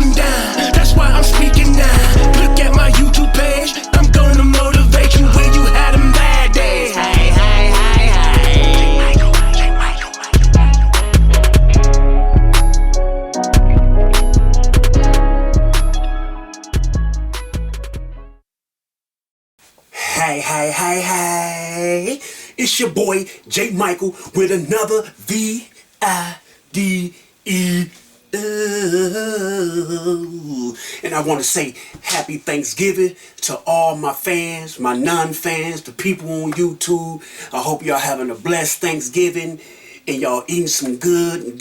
them down. That's why I'm speaking now. Look at my YouTube page. I'm gonna motivate you when you had them bad days. Hey, hey, hey, hey. Hey, hey, hey, hey. It's your boy, J. Michael, with another VIDE. And I want to say happy Thanksgiving to all my fans, my non-fans, the people on YouTube. I hope y'all having a blessed Thanksgiving and y'all eating some good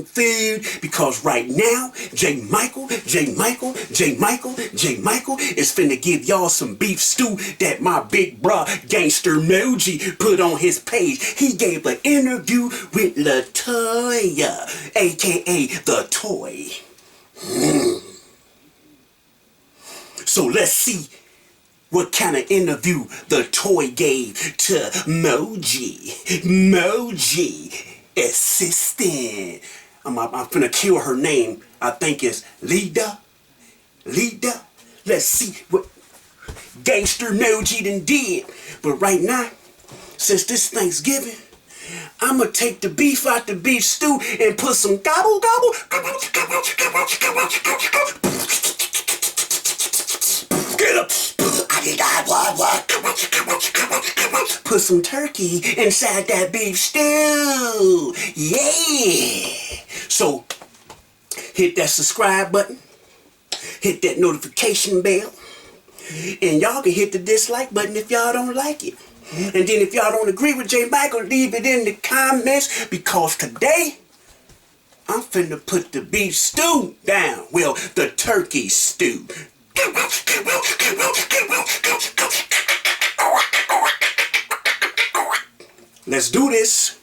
food, because right now, J. Michael is finna give y'all some beef stew that my big bruh Gangster Moji put on his page. He gave an interview with Latoya, aka the Toy. So let's see what kind of interview the Toy gave to Moji assistant. I'm finna kill her name. I think it's Lida. Let's see what Gangster Moji done did. But right now, since this Thanksgiving, I'ma take the beef out the beef stew and put some gobble. Get up. Put some turkey inside that beef stew. Yeah. So hit that subscribe button, hit that notification bell, and y'all can hit the dislike button if y'all don't like it. And then if y'all don't agree with J. Michael, leave it in the comments, because today I'm finna put the beef stew down. Well, the turkey stew. Let's do this.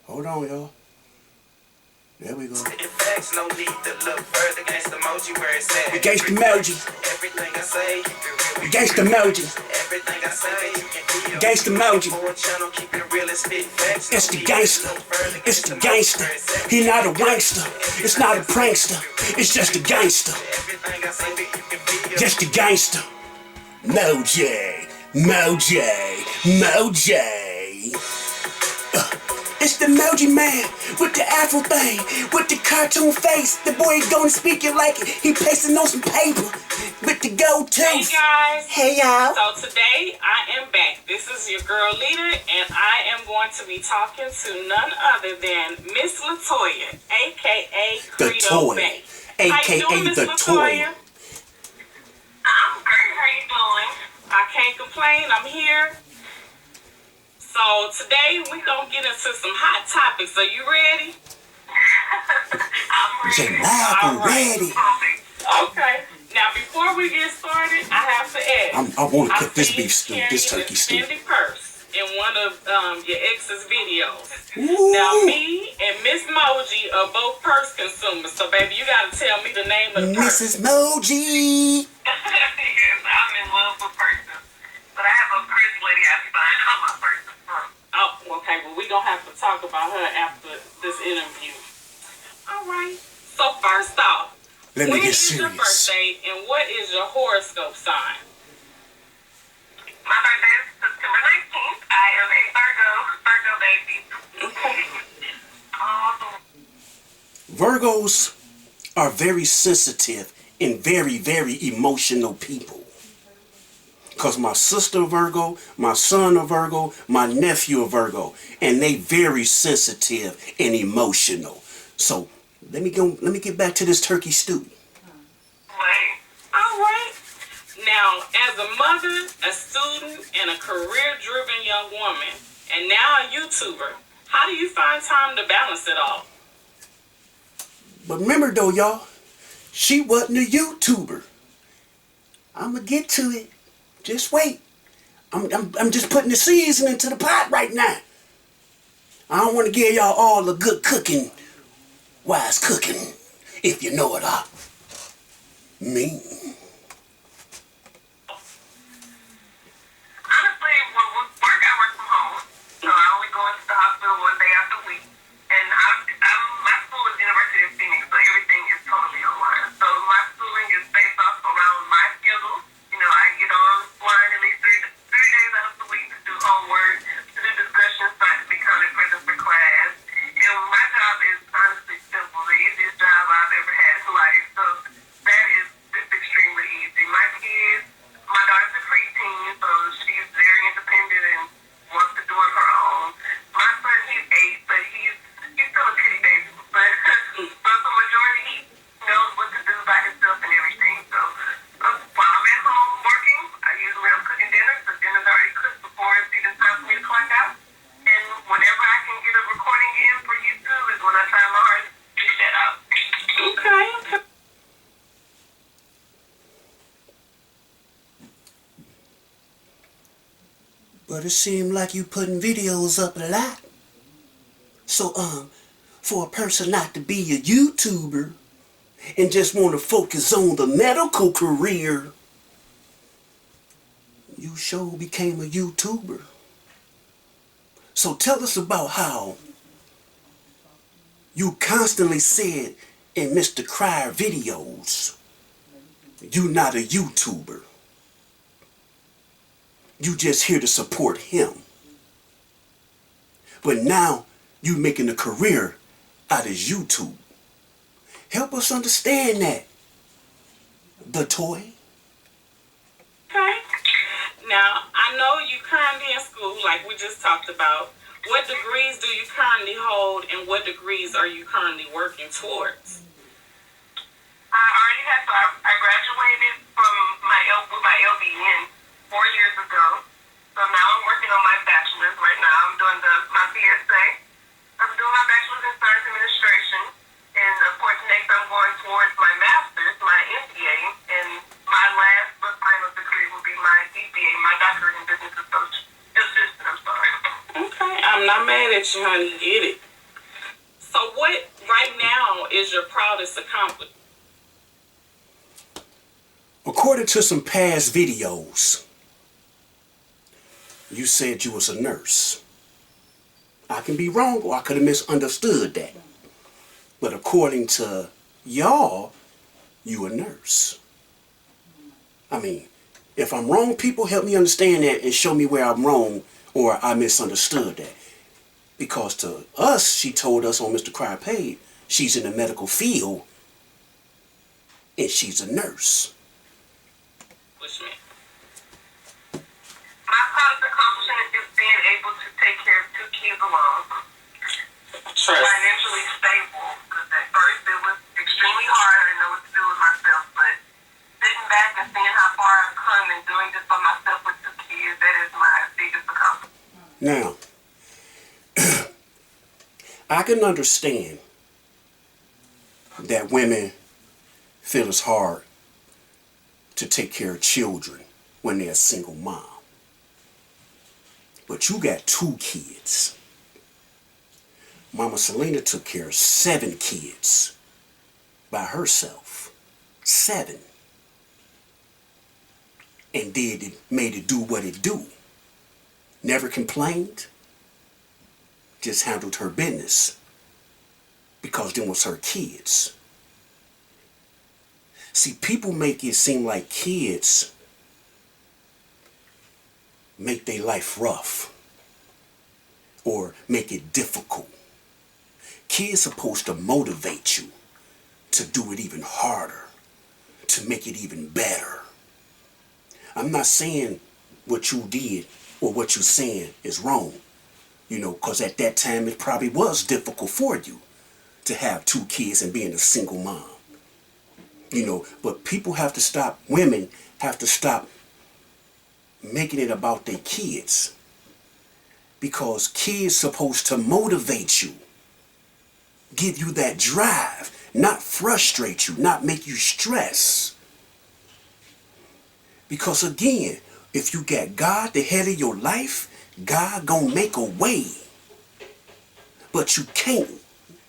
Hold on, y'all. There we go. No need to look further. Gangsta Moji where it's at. Gangsta Moji. Everything I say, Gangsta Moji. everything I say, Gangsta Moji. keep it real and spit facts. It's the gangster. It's the gangster. He not a wankster. It's not a prankster. It's just a gangster. Everything I say, you can feel. Just a gangster. Moji. It's the Moji man with the afro thing, with the cartoon face. The boy gonna speak it like it. He pasting on some paper with the gold tooth. Hey guys. Hey y'all. So today I am back. This is your girl Leader, and I am going to be talking to none other than Miss Latoya, aka The Toy, aka the Toy. I'm great. How you doing? I can't complain. I'm here. So today we gonna get into some hot topics. Are you ready? I'm ready. J. Michael ready. Okay. Now before we get started, I have to ask. I want to cook this see beef stew, you this carrying turkey a stew. extended purse in one of your ex's videos. Ooh. Now me and Miss Moji are both purse consumers, so baby, you gotta tell me the name of the purse. Mrs. Moji. Yes, I'm in love with purses. But I have a purse lady I find all my purses from. Oh, okay, well we gonna have to talk about her after this interview. All right. So first off, Let me when get is your serious. birthday and what is your horoscope sign? My birthday is September 19th. I am a Virgo baby. Okay. Virgos are very sensitive and very emotional people. Because my sister Virgo, my son a Virgo, my nephew a Virgo, and they very sensitive and emotional. So let me get back to this turkey stew. All right. Now, as a mother, a student, and a career-driven young woman, and now a YouTuber, how do you find time to balance it all? But remember though, y'all, she wasn't a YouTuber. I'ma get to it. Just wait. I'm just putting the seasoning to the pot right now. I don't want to give y'all all the good cooking, wise cooking, if you know it all. mean. Honestly, when we work, I work from home. So I only go into the hospital one day out the week. And my school is University of Phoenix, so everything is totally online. So my schooling is based off around my schedule. You know, I get online at least three days out of the week to do homework, to do discussions, so I can be counted present for class. And my job is honestly simple, the easiest job I've ever had in life. So that is just extremely easy. My daughter's a preteen, so she's very independent and wants to do it her own. My son, he's 8, but he's still a kitty baby. But for the majority, he knows what to do by himself and everything. So while I'm at home working, I usually am cooking dinner, because dinner's already cooked before it's even time for me to clock out. And whenever I can get a recording in for YouTube is when I try my hardest to get that out. Okay. But it seemed like you putting videos up a lot. So, for a person not to be a YouTuber and just want to focus on the medical career, you sure became a YouTuber. So tell us about how you constantly said in Mr. Crier videos, you not a YouTuber. You just here to support him. But now you making a career out of YouTube. Help us understand that, Latoya. Okay. Now, I know you currently in school, like we just talked about. What degrees do you currently hold, and what degrees are you currently working towards? I already have, so I graduated from my LVN 4 years ago. So now I'm working on my bachelor's right now. I'm doing my BSA. I'm doing my bachelor's in science administration. And of course, next I'm going towards my master's, my MBA. And my last but final degree will be my DBA, my doctorate in business assistant. I'm sorry. Okay, I'm not mad at you, honey. Get it. So what right now is your proudest accomplishment? According to some past videos, you said you was a nurse. I can be wrong, or I could have misunderstood that. But according to y'all, you a nurse. I mean, if I'm wrong, people help me understand that and show me where I'm wrong or I misunderstood that. Because to us, she told us on Mr. Crier Paid, she's in the medical field and she's a nurse. My proudest accomplishment is being able to take care of 2 kids alone. Financially stable. Because at first it was extremely hard. I didn't know what to do with myself. But sitting back and seeing how far I've come and doing this by myself with 2 kids, that is my biggest accomplishment. Now, I can understand that women feel it's hard to take care of children when they're a single mom. But you got 2 kids. Mama Selena took care of 7 kids by herself. 7. And made it do what it do. Never complained. Just handled her business. Because them was her kids. See, people make it seem like kids make their life rough or make it difficult. Kids supposed to motivate you to do it even harder, to make it even better. I'm not saying what you did or what you're saying is wrong, because at that time it probably was difficult for you to have 2 kids and being a single mom. But people have to stop, women have to stop making it about their kids, because kids supposed to motivate you, give you that drive, not frustrate you, not make you stress. Because again, if you got God the head of your life, God gonna make a way. But you can't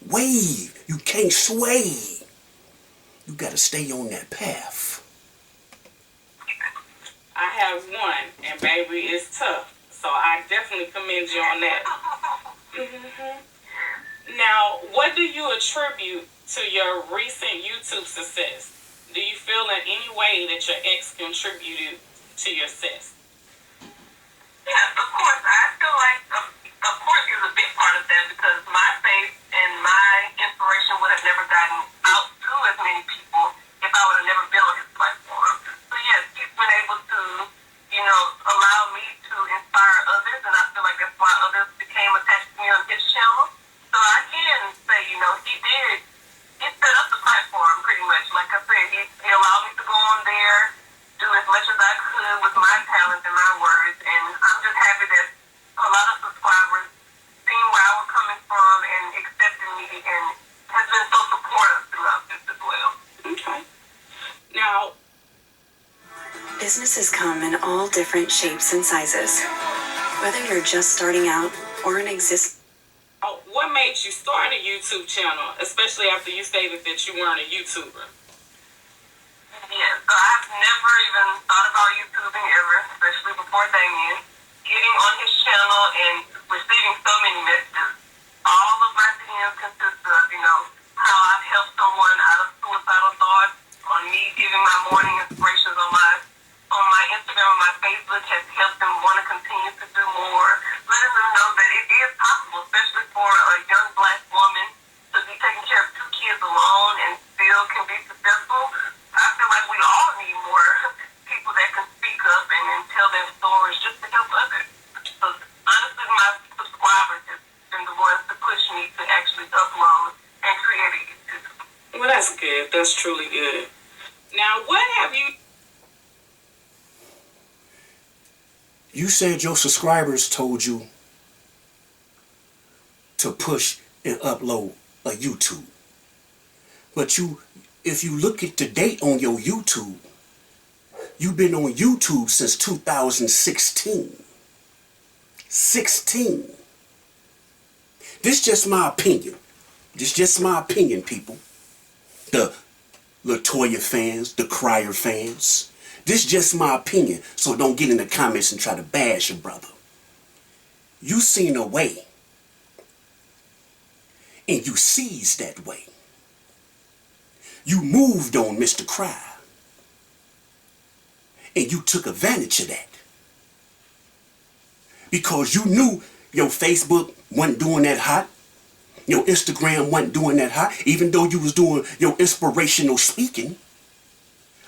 wave, you can't sway. You gotta stay on that path. I have one, and baby, it's tough. So I definitely commend you on that. Now, what do you attribute to your recent YouTube success? Do you feel in any way that your ex contributed to your success? Yes, of course. I feel like, of course, he was a big part of that because my faith and my inspiration would have never gotten out to as many people if I would have never been on his platform. So yes, he's been able to, allow me to inspire others, and I feel like that's why others became attached to me on his channel. So I can say, he set up the platform pretty much. Like I said, he allowed me to go on there, do as much as I could with my talent and my words, and I'm just happy that a lot of subscribers seen where I was coming from and accepted me and has been so supportive throughout this as well. Okay. Now, businesses come in all different shapes and sizes. Whether you're just starting out or an what made you start a YouTube channel, especially after you stated that you weren't a YouTuber? Yeah, so I've never even thought about YouTubing ever, especially before Damien. Getting on his channel and receiving so many messages. All of my DMs consist of, how I've helped someone out of suicidal thoughts, on me giving my morning inspirations on my Instagram and my Facebook has helped them want to continue to do more, letting them know that it is possible, especially for a young black woman to be taking care of 2 kids alone and still can be successful. I feel like we all need more people that can speak up and tell their stories just to help others. So honestly, my subscribers have been the ones to push me to actually upload and create a YouTube. Well, that's good. That's truly good. Now, what have you... You said your subscribers told you to push and upload a YouTube. But if you look at the date on your YouTube, you've been on YouTube since 2016. 16. This just my opinion. This just my opinion, people. The Latoya fans, the Crier fans. This just my opinion, so don't get in the comments and try to bash your brother. You seen a way, and you seized that way. You moved on Mr. Cry, and you took advantage of that. Because you knew your Facebook wasn't doing that hot, your Instagram wasn't doing that hot, even though you was doing your inspirational speaking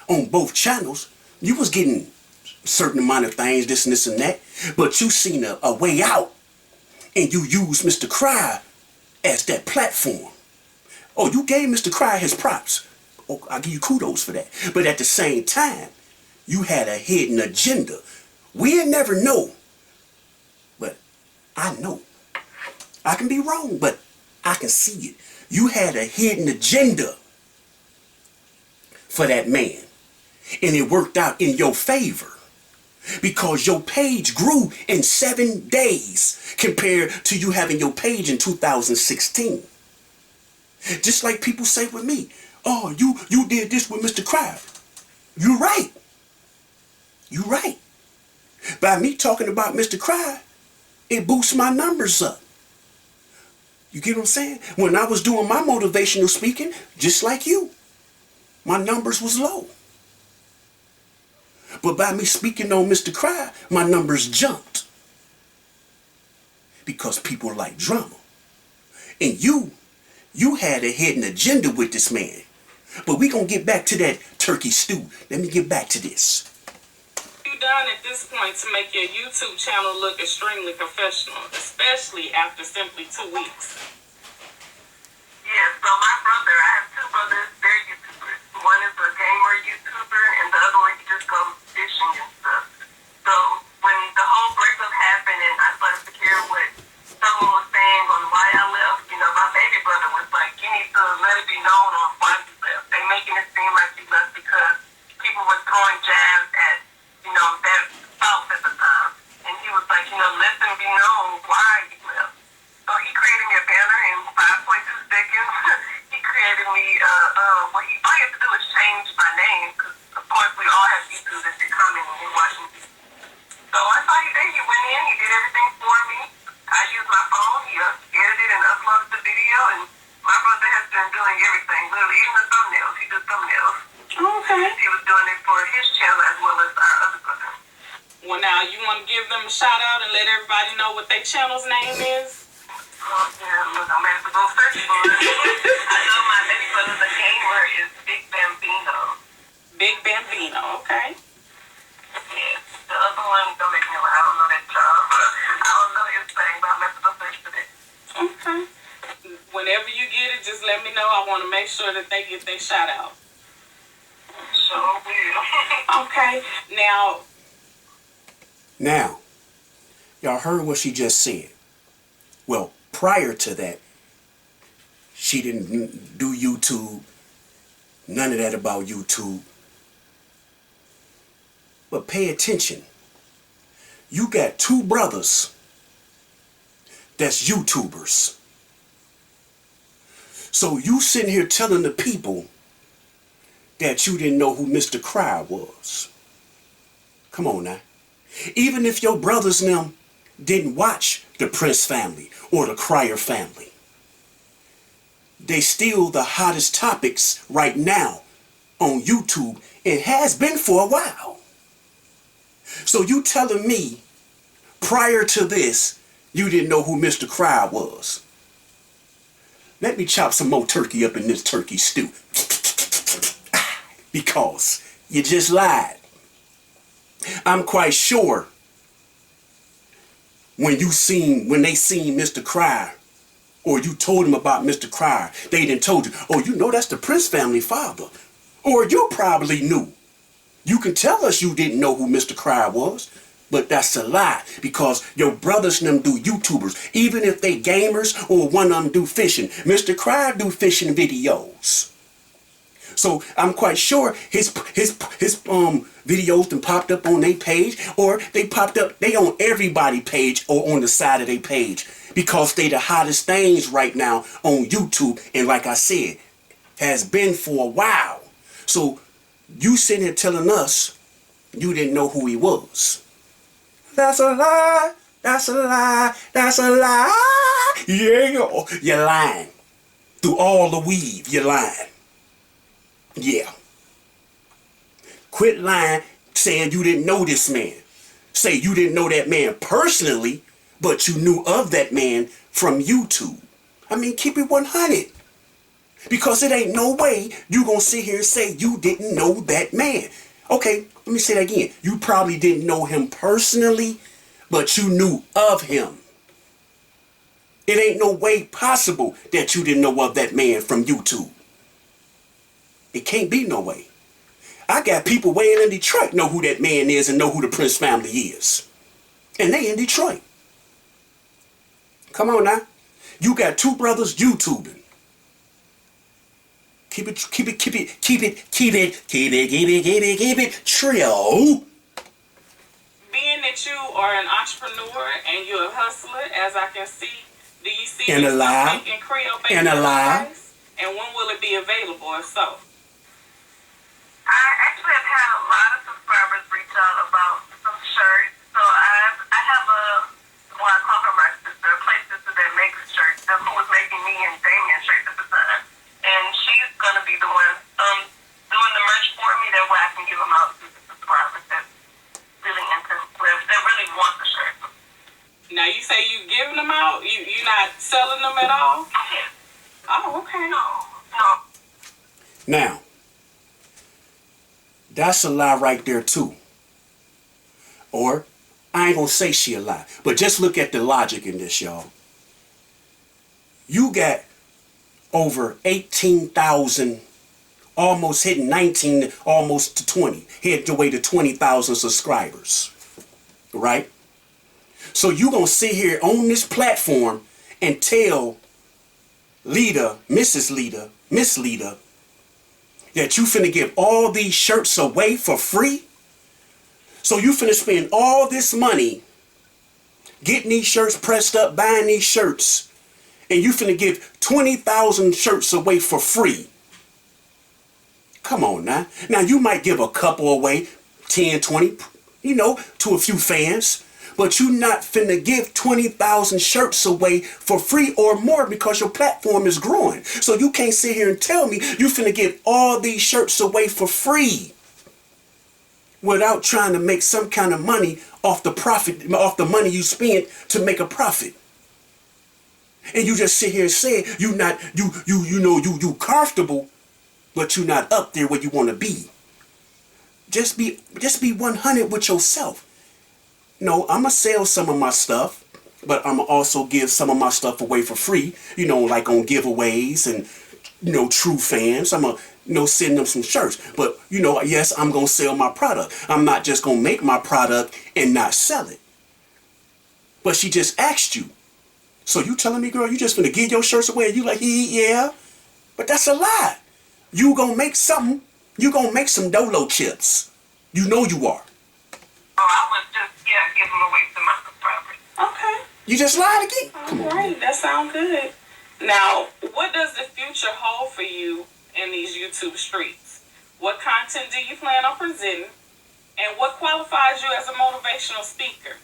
on both channels. You was getting a certain amount of things, this and that, but you seen a way out, and you used Mr. Cry as that platform. Oh, you gave Mr. Cry his props. Oh, I'll give you kudos for that. But at the same time, you had a hidden agenda. We'll never know, but I know. I can be wrong, but I can see it. You had a hidden agenda for that man. And it worked out in your favor because your page grew in 7 days compared to you having your page in 2016. Just like people say with me, oh, you did this with Mr. Cry. You're right. You're right. By me talking about Mr. Cry, it boosts my numbers up. You get what I'm saying? When I was doing my motivational speaking, just like you, my numbers was low. But by me speaking on Mr. Cry, my numbers jumped. Because people like drama. And you had a hidden agenda with this man. But we gonna get back to that turkey stew. Let me get back to this. What have you done at this point to make your YouTube channel look extremely professional, especially after simply 2 weeks? Yeah, so my brother, I have 2 brothers, they're YouTubers. One is a gamer YouTuber, and the other one, he just goes fishing and stuff. So when the whole breakup happened and I started to hear what someone was saying on why I left, my baby brother was like, you need to let it be known on why you left. They making it seem like you left because people were throwing jabs at, that spouse at the time. And he was like, let them be known why you left. So he created me a banner video, and my brother has been doing everything, literally, even the thumbnails. He does thumbnails. Okay. He was doing it for his channel as well as our other brother. Well, now you want to give them a shout out and let everybody know what their channel's name is? Oh, yeah, look, I'm going to have to go search for it. I know my baby brother, the gamer, is Big Bambino. Big Bambino, okay. Yes, the other one, don't make me lie, I don't know that job. I don't know his thing, but I'm going to have to go search for it. Okay. Whenever you get it, just let me know. I want to make sure that they get their shout out. Sure will. Okay. Now, y'all heard what she just said. Well, prior to that, she didn't do YouTube. None of that about YouTube. But pay attention. You got two brothers that's YouTubers. So you sitting here telling the people that you didn't know who Mr. Cryer was. Come on now. Even if your brothers and them didn't watch the Prince family or the Cryer family, they still the hottest topics right now on YouTube. It has been for a while. So you telling me prior to this, you didn't know who Mr. Cryer was. Let me chop some more turkey up in this turkey stew. Because you just lied. I'm quite sure when they seen Mr. Cryer, or you told them about Mr. Cryer, they didn't told you, oh, you know that's the Prince family father. Or you probably knew. You can tell us you didn't know who Mr. Cryer was, but that's a lie, because your brothers and them do YouTubers. Even if they gamers or one of them do fishing, Mr. Cryer do fishing videos. So I'm quite sure his videos done popped up on their page, or they on everybody's page or on the side of their page, because they the hottest things right now on YouTube. And like I said, has been for a while. So you sitting here telling us you didn't know who he was. That's a lie. That's a lie. That's a lie. Yeah, you're lying. Through all the weave, you're lying. Yeah. Quit lying, saying you didn't know this man. Say you didn't know that man personally, but you knew of that man from YouTube. I mean, keep it 100. Because it ain't no way you gonna sit here and say you didn't know that man. Okay, let me say that again. You probably didn't know him personally, but you knew of him. It ain't no way possible that you didn't know of that man from YouTube. It can't be no way. I got people way in Detroit know who that man is and know who the Prince family is. And they in Detroit. Come on now. You got two brothers YouTubing. Keep it trio. Being that you are an entrepreneur and you're a hustler, as I can see, do you see And alive. making Creole baby And alive. pies? And when will it be available, if so? I actually have had a lot of subscribers reach out about some shirts. So I have I call her my sister, a play sister that makes shirts, who was making me and Damien shirts at the time. And she's going to be the one doing the merch for me. That way I can give them out to the subscribers that really that really want the shirt. Now you say you giving them out? You not selling them at all? Yeah. Oh, okay. No. Now, that's a lie right there too. Or, I ain't gonna say she a lie, but just look at the logic in this, y'all. You got over 18,000, almost hitting 19, almost to 20, head your way to 20,000 subscribers, right? So you gonna sit here on this platform and tell Miss Lita, that you finna give all these shirts away for free? So you finna spend all this money getting these shirts pressed up, buying these shirts, and you finna give 20,000 shirts away for free? Come on now. Now you might give a couple away, 10, 20, to a few fans. But you not finna give 20,000 shirts away for free or more because your platform is growing. So you can't sit here and tell me you finna give all these shirts away for free without trying to make some kind of money off the profit, off the money you spend to make a profit. And you just sit here and say you comfortable, but you not up there where you want to be. Just be 100 with yourself. No, I'ma sell some of my stuff, but I'ma also give some of my stuff away for free, like on giveaways and, true fans. I'ma, send them some shirts. But, yes, I'm gonna sell my product. I'm not just gonna make my product and not sell it. But she just asked you. So you telling me, girl, you just gonna give your shirts away and you like, yeah? But that's a lie. You gonna make something. You gonna make some Dolo chips. You know you are. Oh, I was just, giving away to my subscribers. Okay. You just lied again? All right, that sounds good. Now, what does the future hold for you in these YouTube streets? What content do you plan on presenting? And what qualifies you as a motivational speaker?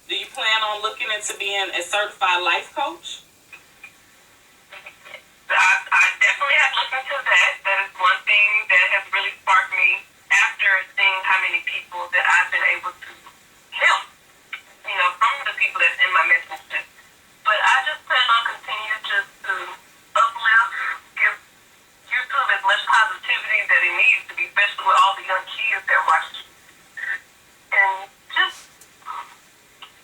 Do you plan on looking into being a certified life coach? I definitely have looked into that. That is one thing that has really sparked me after seeing how many people that I've been able to help. Some of the people that's in my message. But I just plan on continuing just to uplift, give YouTube as much positivity that it needs to be, especially with all the young kids that watch it. And just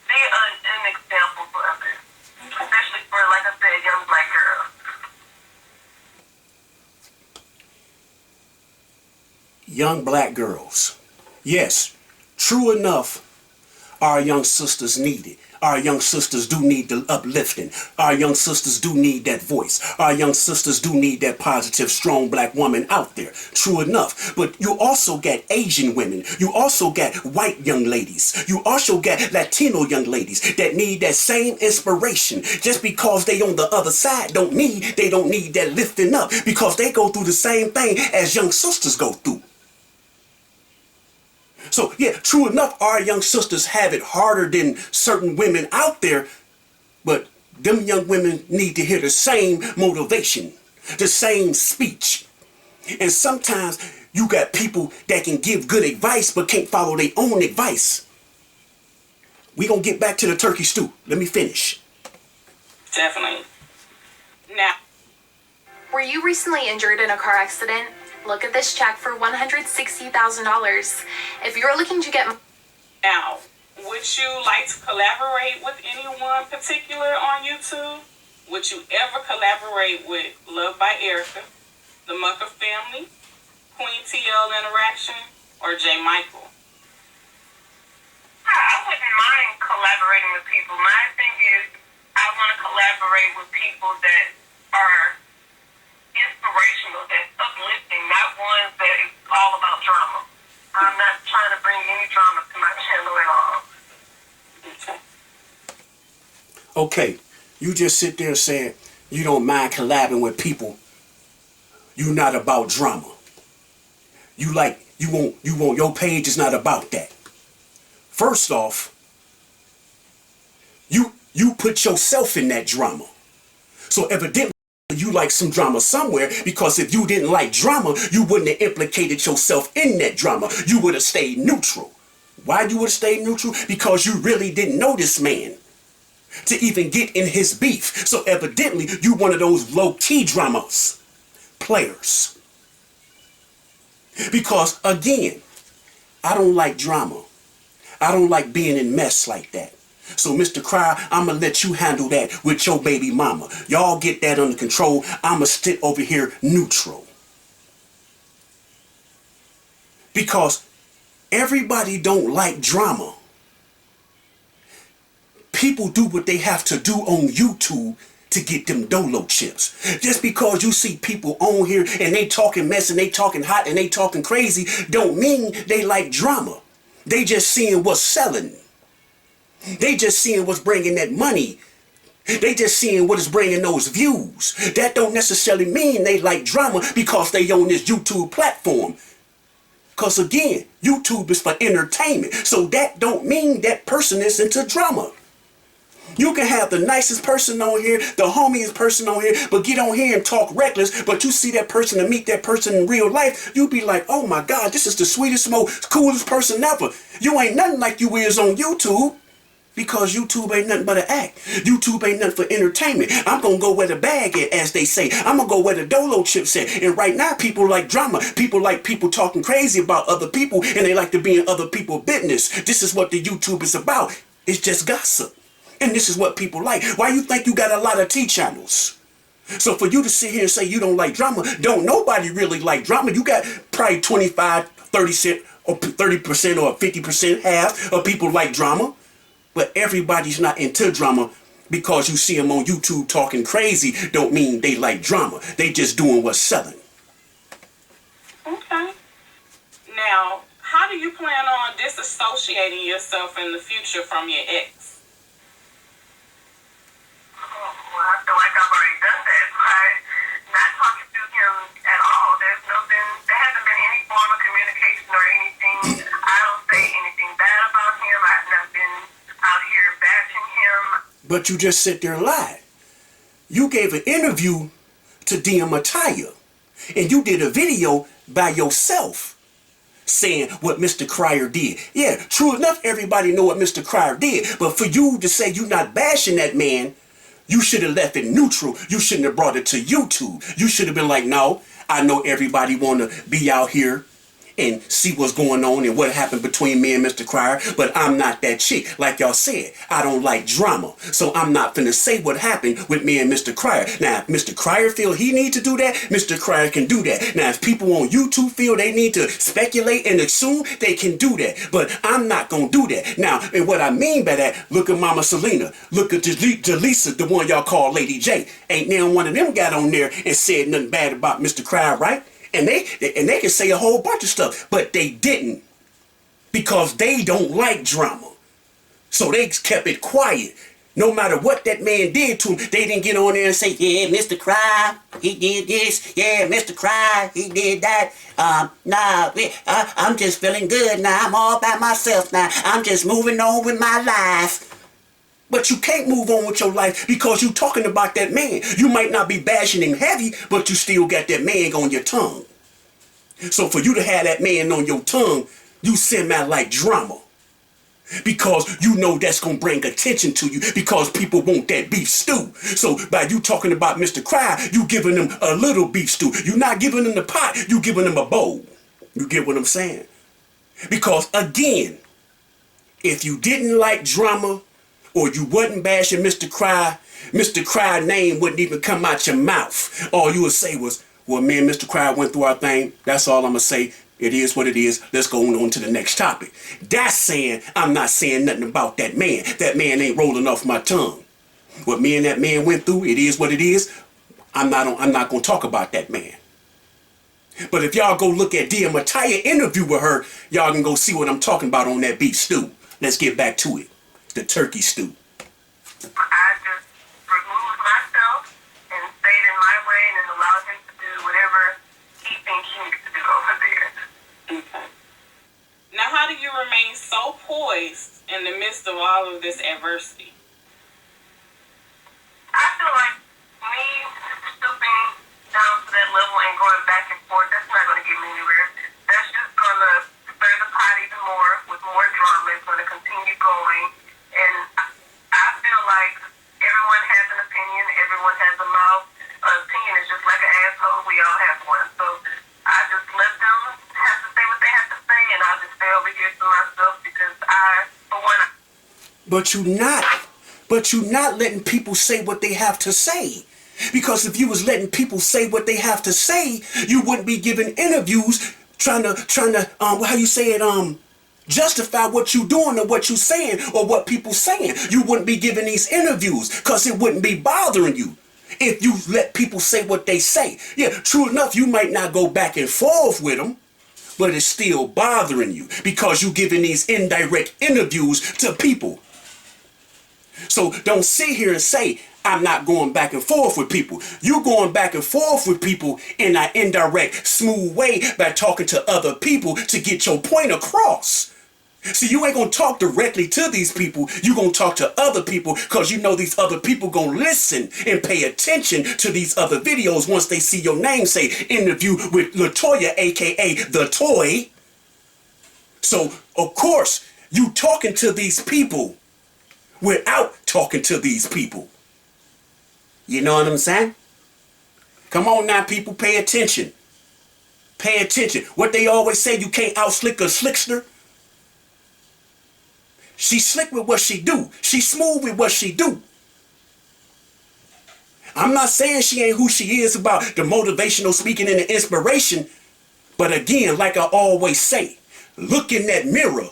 be an example for others, especially for, like I said, young black girls. Young black girls. Yes, true enough, our young sisters need it. Our young sisters do need the uplifting. Our young sisters do need that voice. Our young sisters do need that positive, strong black woman out there. True enough. But you also get Asian women. You also get white young ladies. You also get Latino young ladies that need that same inspiration. Just because they on the other side don't mean they don't need that lifting up, because they go through the same thing as young sisters go through. So, yeah, true enough, our young sisters have it harder than certain women out there, but them young women need to hear the same motivation, the same speech. And sometimes you got people that can give good advice but can't follow their own advice. We gonna get back to the turkey stew. Let me finish. Definitely. Now, were you recently injured in a car accident? Look at this check for $160,000. If you're looking to get... Now, would you like to collaborate with anyone particular on YouTube? Would you ever collaborate with Love by Erica, the Mucker Family, Queen TL Interaction, or J. Michael? I wouldn't mind collaborating with people. My thing is, I want to collaborate with people that are inspirational, that's uplifting, not ones that is all about drama. I'm not trying to bring any drama to my channel at all. Okay, you just sit there saying you don't mind collabing with people. You're not about drama. You want your page is not about that. First off, you put yourself in that drama. So evidently you like some drama somewhere, because if you didn't like drama, you wouldn't have implicated yourself in that drama. You would have stayed neutral. Why you would have stayed neutral? Because you really didn't know this man to even get in his beef. So evidently you one of those low-key dramas players. Because again, I don't like drama. I don't like being in mess like that. So, Mr. Crier, I'm going to let you handle that with your baby mama. Y'all get that under control. I'm going to sit over here neutral. Because everybody don't like drama. People do what they have to do on YouTube to get them Dolo chips. Just because you see people on here and they talking mess and they talking hot and they talking crazy don't mean they like drama. They just seeing what's selling. They just seeing what's bringing that money. They just seeing what is bringing those views. That don't necessarily mean they like drama because they on this YouTube platform. Because again, YouTube is for entertainment. So that don't mean that person is into drama. You can have the nicest person on here, the homiest person on here, but get on here and talk reckless, but you see that person and meet that person in real life, you be like, oh my God, this is the sweetest, most coolest person ever. You ain't nothing like you is on YouTube. Because YouTube ain't nothing but an act. YouTube ain't nothing for entertainment. I'm going to go where the bag is, as they say. I'm going to go where the dolo chips at. And right now, people like drama. People like people talking crazy about other people, and they like to be in other people's business. This is what the YouTube is about. It's just gossip. And this is what people like. Why you think you got a lot of T channels? So for you to sit here and say you don't like drama, don't nobody really like drama. You got probably 25, 30% or 30% or 50%, half of people like drama. But everybody's not into drama. Because you see them on YouTube talking crazy don't mean they like drama. They just doing what's selling. Okay. Now, how do you plan on disassociating yourself in the future from your ex? Well, I feel like I've already done that by not talking to him at all. There hasn't been any form of communication or anything. I don't say anything bad about him. I've not been out here bashing him. But you just sit there and lied. You gave an interview to Latoya, and you did a video by yourself saying what Mr. Crier did. Yeah, true enough, everybody know what Mr. Crier did. But for you to say you not bashing that man, you should have left it neutral. You shouldn't have brought it to YouTube. You should have been like, no, I know everybody want to be out here and see what's going on and what happened between me and Mr. Crier, but I'm not that chick. Like y'all said, I don't like drama. So I'm not finna say what happened with me and Mr. Crier. Now, if Mr. Crier feel he need to do that, Mr. Crier can do that. Now, if people on YouTube feel they need to speculate and assume, they can do that. But I'm not gonna do that. Now, and what I mean by that, look at Mama Selena. Look at Jaleesa, the one y'all call Lady J. Ain't now one of them got on there and said nothing bad about Mr. Crier, right? And they can say a whole bunch of stuff, but they didn't, because they don't like drama. So they kept it quiet. No matter what that man did to him, they didn't get on there and say, yeah, Mr. Crier, he did this. Yeah, Mr. Crier, he did that. I'm just feeling good now. I'm all by myself now. I'm just moving on with my life. But you can't move on with your life because you talking about that man. You might not be bashing him heavy, but you still got that man on your tongue. So for you to have that man on your tongue, you send out like drama. Because you know that's going to bring attention to you, because people want that beef stew. So by you talking about Mr. Crier, you giving them a little beef stew. You're not giving them the pot, you giving them a bowl. You get what I'm saying? Because again, if you didn't like drama, or you wasn't bashing Mr. Crier name wouldn't even come out your mouth. All you would say was, well, me and Mr. Crier went through our thing. That's all I'm going to say. It is what it is. Let's go on to the next topic. That's saying I'm not saying nothing about that man. That man ain't rolling off my tongue. What me and that man went through, it is what it is. I'm not going to talk about that man. But if y'all go look at Latoya interview with her, y'all can go see what I'm talking about on that beef stew. Let's get back to it. The turkey stew. I just removed myself and stayed in my lane and allowed him to do whatever he thinks he needs to do over there. Okay. Now, how do you remain so poised in the midst of all of this adversity? I feel like me stooping down to that level and going back and forth, that's not going to get me anywhere. That's just going to stir the pot even more with more drama. It's going to continue going. And I feel like everyone has an opinion, everyone has a mouth. An opinion is just like an asshole, we all have one. So I just let them have to say what they have to say, and I'll just stay over here to myself because for one... But you not letting people say what they have to say. Because if you was letting people say what they have to say, you wouldn't be giving interviews trying to how you say it, justify what you doing or what you saying or what people saying. You wouldn't be giving these interviews because it wouldn't be bothering you if you let people say what they say. Yeah, true enough, you might not go back and forth with them, but it's still bothering you because you giving these indirect interviews to people. So don't sit here and say, I'm not going back and forth with people. You going back and forth with people in an indirect, smooth way by talking to other people to get your point across. So you ain't gonna talk directly to these people. You gonna talk to other people because you know these other people gonna listen and pay attention to these other videos once they see your name say interview with Latoya, aka The Toy. So of course you talking to these people without talking to these people. You know what I'm saying? Come on now, people, pay attention. Pay attention. What they always say, you can't out-slick a slickster. She slick with what she do. She smooth with what she do. I'm not saying she ain't who she is about the motivational speaking and the inspiration. But again, like I always say, look in that mirror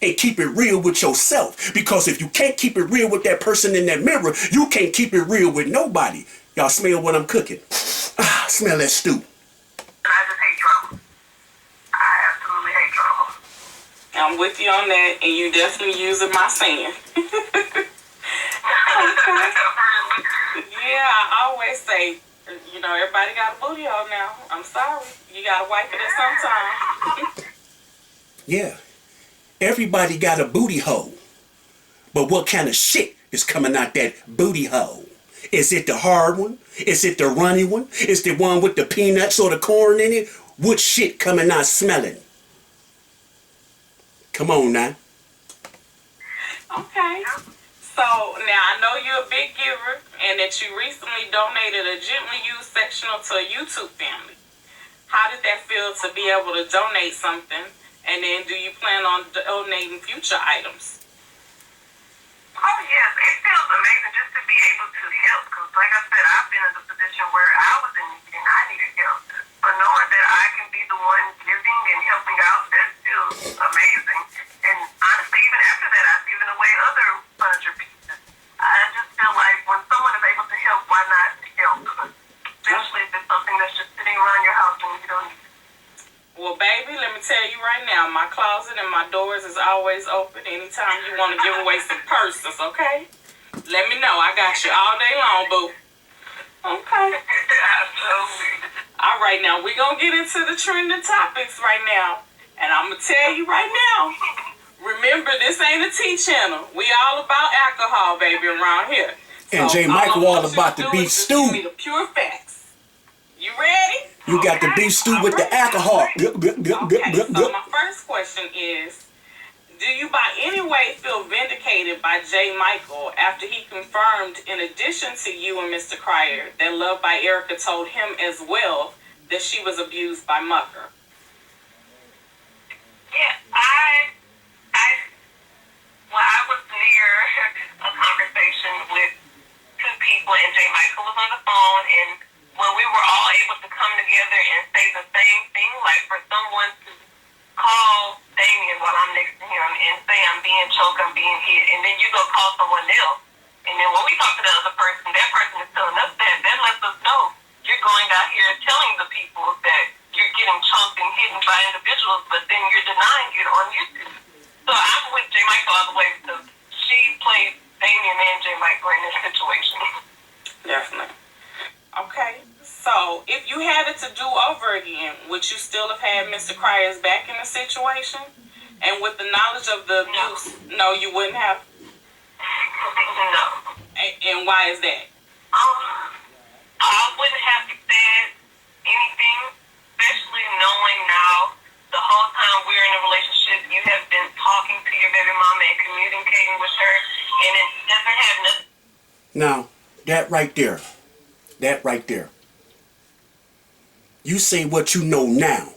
and keep it real with yourself. Because if you can't keep it real with that person in that mirror, you can't keep it real with nobody. Y'all smell what I'm cooking? Ah, smell that stew. I just hate drama. I absolutely hate drama. I'm with you on that, and you definitely using my saying. Yeah, I always say, you know, everybody got a booty hole now. I'm sorry. You got to wipe it at some time. Yeah. Everybody got a booty hole. But what kind of shit is coming out that booty hole? Is it the hard one? Is it the runny one? Is the one with the peanuts or the corn in it? What shit coming out smelling? Come on now. Okay. So now I know you're a big giver and that you recently donated a gently used sectional to a YouTube family. How did that feel to be able to donate something? And then do you plan on donating future items? Oh, yes. It feels amazing just to be able to help. Because, like I said, I've been in a position where I was in need and I needed help. But knowing that I can be the one giving and helping out, that feels amazing. And honestly, even after that, I've given away other furniture pieces. I just feel like when someone is able to help, why not help? Especially if it's something that's just sitting around your house and you don't need it. Well, baby, let me tell you right now, my closet and my doors is always open anytime you want to give away some purses, okay? Let me know. I got you all day long, boo. Okay. Absolutely. All right, now we're going to get into the trending topics right now. And I'm going to tell you right now, remember, this ain't a tea channel. We all about alcohol, baby, around here. And So J. Michael all about the the beef stew. Give me the pure facts. You ready? You got the beef stew with the alcohol. Okay, so my first question is, do you by any way feel vindicated by J. Michael after he confirmed, in addition to you and Mr. Cryer, that Love by Erica told him as well that she was abused by Mucker? Yeah, I was near a conversation with two people, and J. Michael was on the phone, and when we were all able to come together and say the same thing, like for someone to call Damien while I'm next to him and say I'm being choked, I'm being hit, and then you go call someone else, and then when we talk to the other person, that person is telling us that lets us know you're going out here telling the people that you're getting choked and hidden by individuals, but then you're denying it on YouTube. So I'm with J. Michael all the way because she played Damien and J. Michael in this situation. Definitely. Okay, so if you had it to do over again, would you still have had Mr. Cryers back in the situation? And with the knowledge of the abuse, no, you wouldn't have? No. And why is that? I wouldn't have said anything, especially knowing now the whole time we're in a relationship, you have been talking to your baby mama and communicating with her, and it doesn't have nothing. Now, that right there. You say what you know now.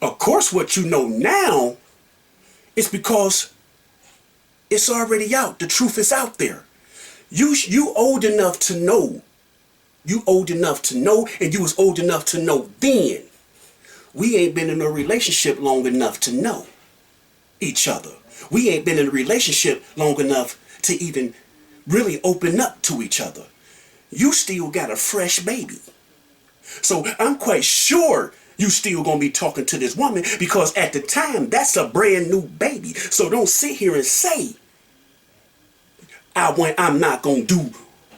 Of course, what you know now is because it's already out. The truth is out there. You old enough to know. You old enough to know, and you was old enough to know then. We ain't been in a relationship long enough to know each other. We ain't been in a relationship long enough to even really open up to each other. You still got a fresh baby. So I'm quite sure you still gonna be talking to this woman because at the time, that's a brand new baby. So don't sit here and say, I'm not gonna do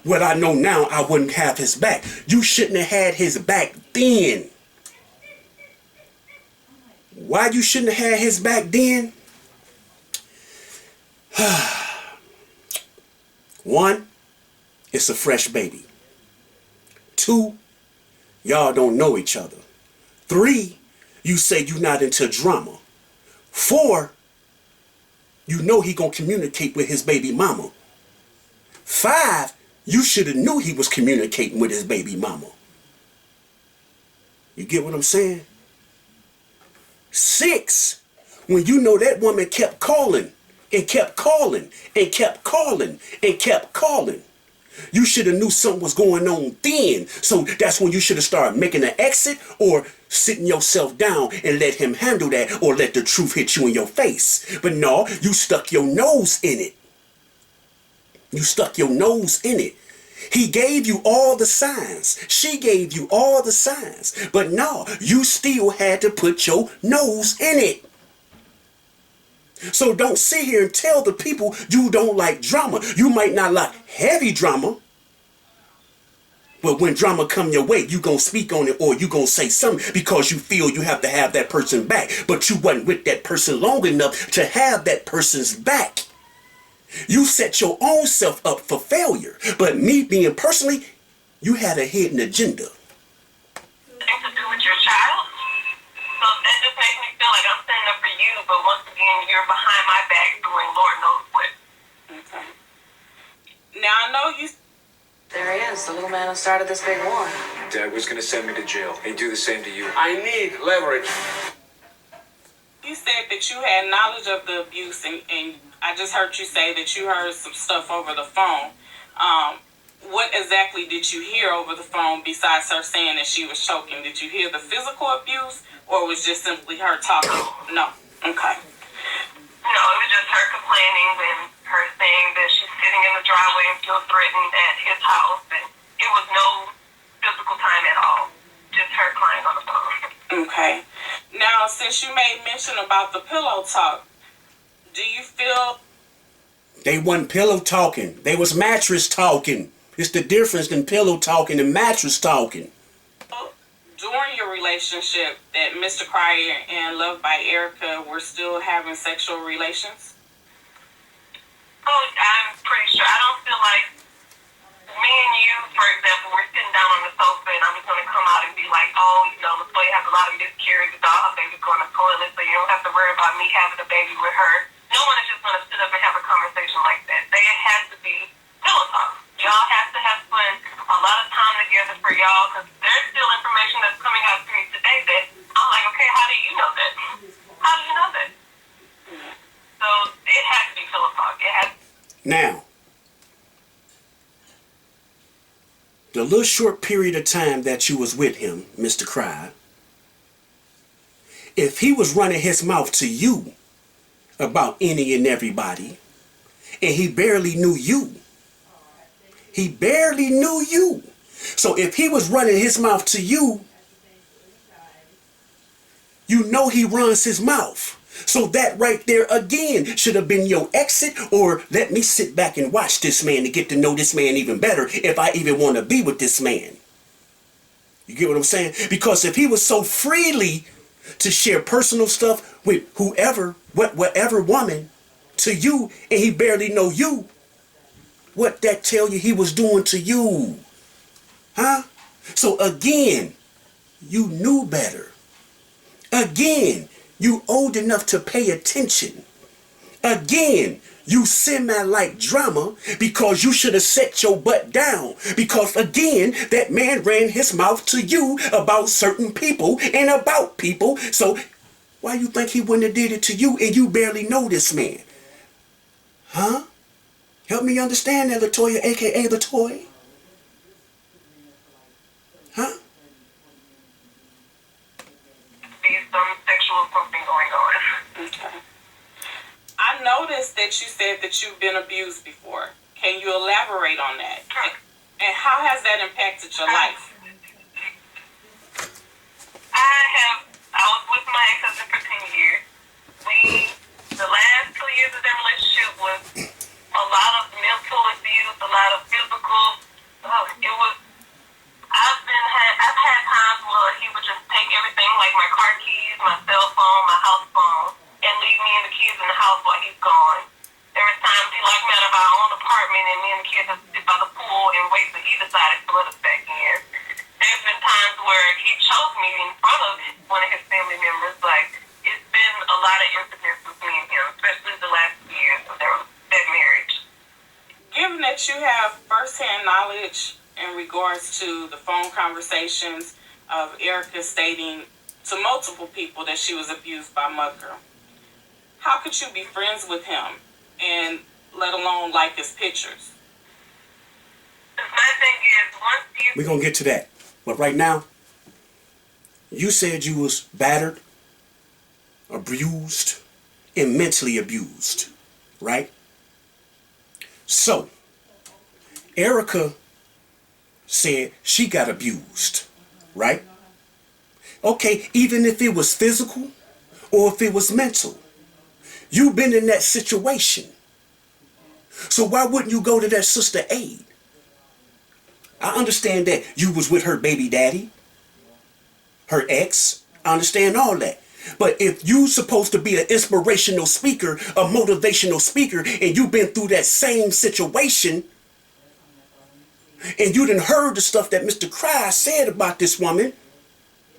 what I know now. I wouldn't have his back. You shouldn't have had his back then. Why you shouldn't have had his back then? One, it's a fresh baby. Two, y'all don't know each other. Three, you say you're not into drama. Four, you know he gonna communicate with his baby mama. Five, you should have knew he was communicating with his baby mama. You get what I'm saying? Six, when you know that woman kept calling and kept calling and kept calling and kept calling, you should have knew something was going on then. So that's when you should have started making an exit or sitting yourself down and let him handle that, or let the truth hit you in your face. But no, you stuck your nose in it. You stuck your nose in it. He gave you all the signs. She gave you all the signs. But no, you still had to put your nose in it. So don't sit here and tell the people you don't like drama. You might not like heavy drama, but when drama come your way, you gonna speak on it, or you gonna say something because you feel you have to have that person back. But you wasn't with that person long enough to have that person's back. You set your own self up for failure. But me being personally, you had a hidden agenda. Things to do with your child. So that just makes me feel like I'm standing up for you, but once again, you're behind my back doing Lord knows what. Okay. Now I know you. There he is, the little man who started this big war. Dad was going to send me to jail. He'd do the same to you. I need leverage. You said that you had knowledge of the abuse, and I just heard you say that you heard some stuff over the phone. What exactly did you hear over the phone besides her saying that she was choking? Did you hear the physical abuse, or was just simply her talking? No. Okay. No, it was just her complaining and her saying that she's sitting in the driveway and feels threatened at his house, and it was no physical time at all. Just her crying on the phone. Okay. Now, since you made mention about the pillow talk, do you feel... They wasn't pillow talking. They was mattress talking. It's the difference in pillow talking and mattress talking. During your relationship that Mr. Cryer and Loved by Erica were still having sexual relations? Oh, I'm pretty sure. I don't feel like me and you, for example, we're sitting down on the sofa and I'm just going to come out and be like, oh, you know, Latoya has a lot of miscarriages, all her baby's going to toilet, so you don't have to worry about me having a baby with her. No one is just going to sit up and have a conversation like that. There has to be pillow talk. Y'all have to have fun, a lot of time together for y'all, because there's still information that's coming out to me today that I'm like, okay, how do you know that? How do you know that? So it has to be pillow talk. It has. Now, the little short period of time that you was with him, Mr. Cryer, if he was running his mouth to you about any and everybody, and he barely knew you, he barely knew you. So if he was running his mouth to you, you know he runs his mouth. So that right there again should have been your exit, or let me sit back and watch this man to get to know this man even better if I even want to be with this man. You get what I'm saying? Because if he was so freely to share personal stuff with whoever, whatever woman to you, and he barely know you, what that tell you he was doing to you? Huh? So again, you knew better. Again, you old enough to pay attention. Again, you semi-like drama because you should have set your butt down. Because again, that man ran his mouth to you about certain people and about people. So why you think he wouldn't have did it to you and you barely know this man? Huh? Help me understand that, Latoya, a.k.a. Latoya. Huh? Be some sexual something going on. Okay. I noticed that you said that you've been abused before. Can you elaborate on that? And how has that impacted your life? I was with my ex-husband for 10 years. The last 2 years of that relationship was a lot of mental and chose me in front of one of his family members. Like, it's been a lot of incidents with me and him, especially the last years of that marriage. Given that you have firsthand knowledge in regards to the phone conversations of Erica stating to multiple people that she was abused by Mucker, how could you be friends with him and let alone like his pictures? My thing is, once you... We're going to get to that. But right now, you said you was battered, abused, and mentally abused, right? So, Erica said she got abused, right? Okay, even if it was physical or if it was mental, you've been in that situation. So why wouldn't you go to that sister aid? I understand that you was with her baby daddy, her ex. I understand all that. But if you supposed to be an inspirational speaker, a motivational speaker, and you've been through that same situation, and you done heard the stuff that Mr. Cry said about this woman,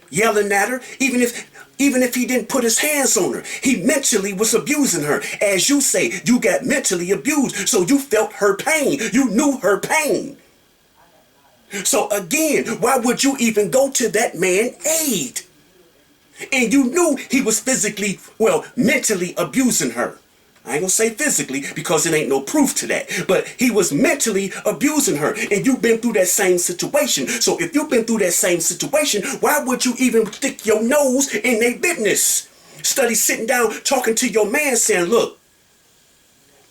yelling at her, even if he didn't put his hands on her, he mentally was abusing her. As you say, you got mentally abused, so you felt her pain. You knew her pain. So again, why would you even go to that man aid? And you knew he was physically, mentally abusing her. I ain't gonna say physically because it ain't no proof to that. But he was mentally abusing her. And you've been through that same situation. So if you've been through that same situation, why would you even stick your nose in their business? Study sitting down talking to your man saying, look,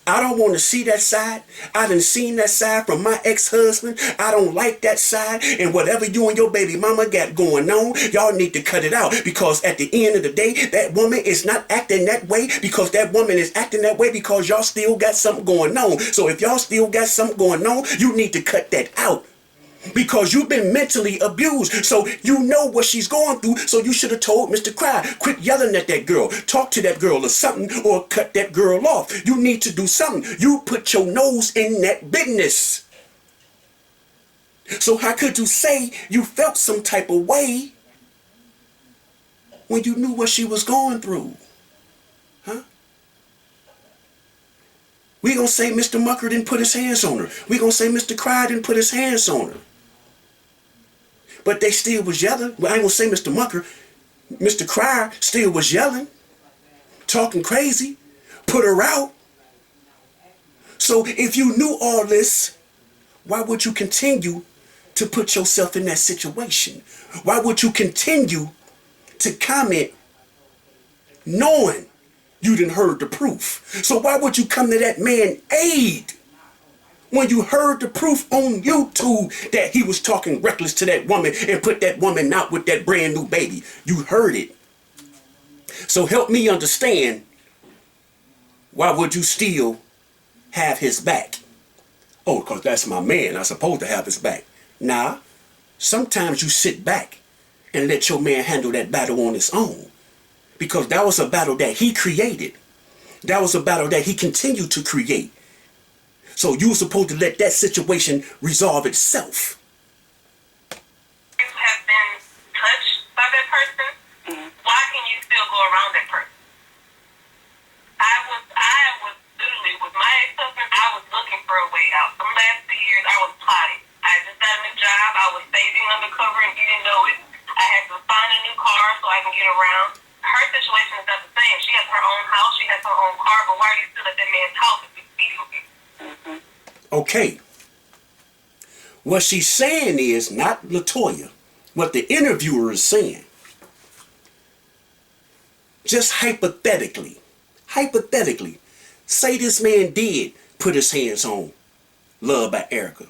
I don't want to see that side. I done seen that side from my ex-husband. I don't like that side. And whatever you and your baby mama got going on, y'all need to cut it out. Because at the end of the day, that woman is not acting that way because that woman is acting that way because y'all still got something going on. So if y'all still got something going on, you need to cut that out. Because you've been mentally abused. So you know what she's going through. So you should have told Mr. Cry, quit yelling at that girl. Talk to that girl or something, or cut that girl off. You need to do something. You put your nose in that business. So how could you say you felt some type of way when you knew what she was going through? Huh? We gonna say Mr. Mucker didn't put his hands on her. We gonna say Mr. Cry didn't put his hands on her. But they still was yelling. Well, I ain't gonna say Mr. Mucker. Mr. Cry still was yelling, talking crazy, put her out. So if you knew all this, why would you continue to put yourself in that situation? Why would you continue to comment knowing you done heard the proof? So why would you come to that man aid when you heard the proof on YouTube that he was talking reckless to that woman and put that woman out with that brand new baby? You heard it. So help me understand, why would you still have his back? Oh, because that's my man. I'm supposed to have his back. Nah, sometimes you sit back and let your man handle that battle on his own. Because that was a battle that he created. That was a battle that he continued to create. So you were supposed to let that situation resolve itself. You have been touched by that person. Why can you still go around that person? I was literally, with my ex-husband, I was looking for a way out. For the last 2 years, I was plotting. I just got a new job. I was saving undercover and you didn't know it. I had to find a new car so I can get around. Her situation is not the same. She has her own house. She has her own car. But why are you still at that man's house if he's beating with you? Okay. What she's saying is, not Latoya, what the interviewer is saying. Just hypothetically, say this man did put his hands on Love by Erica.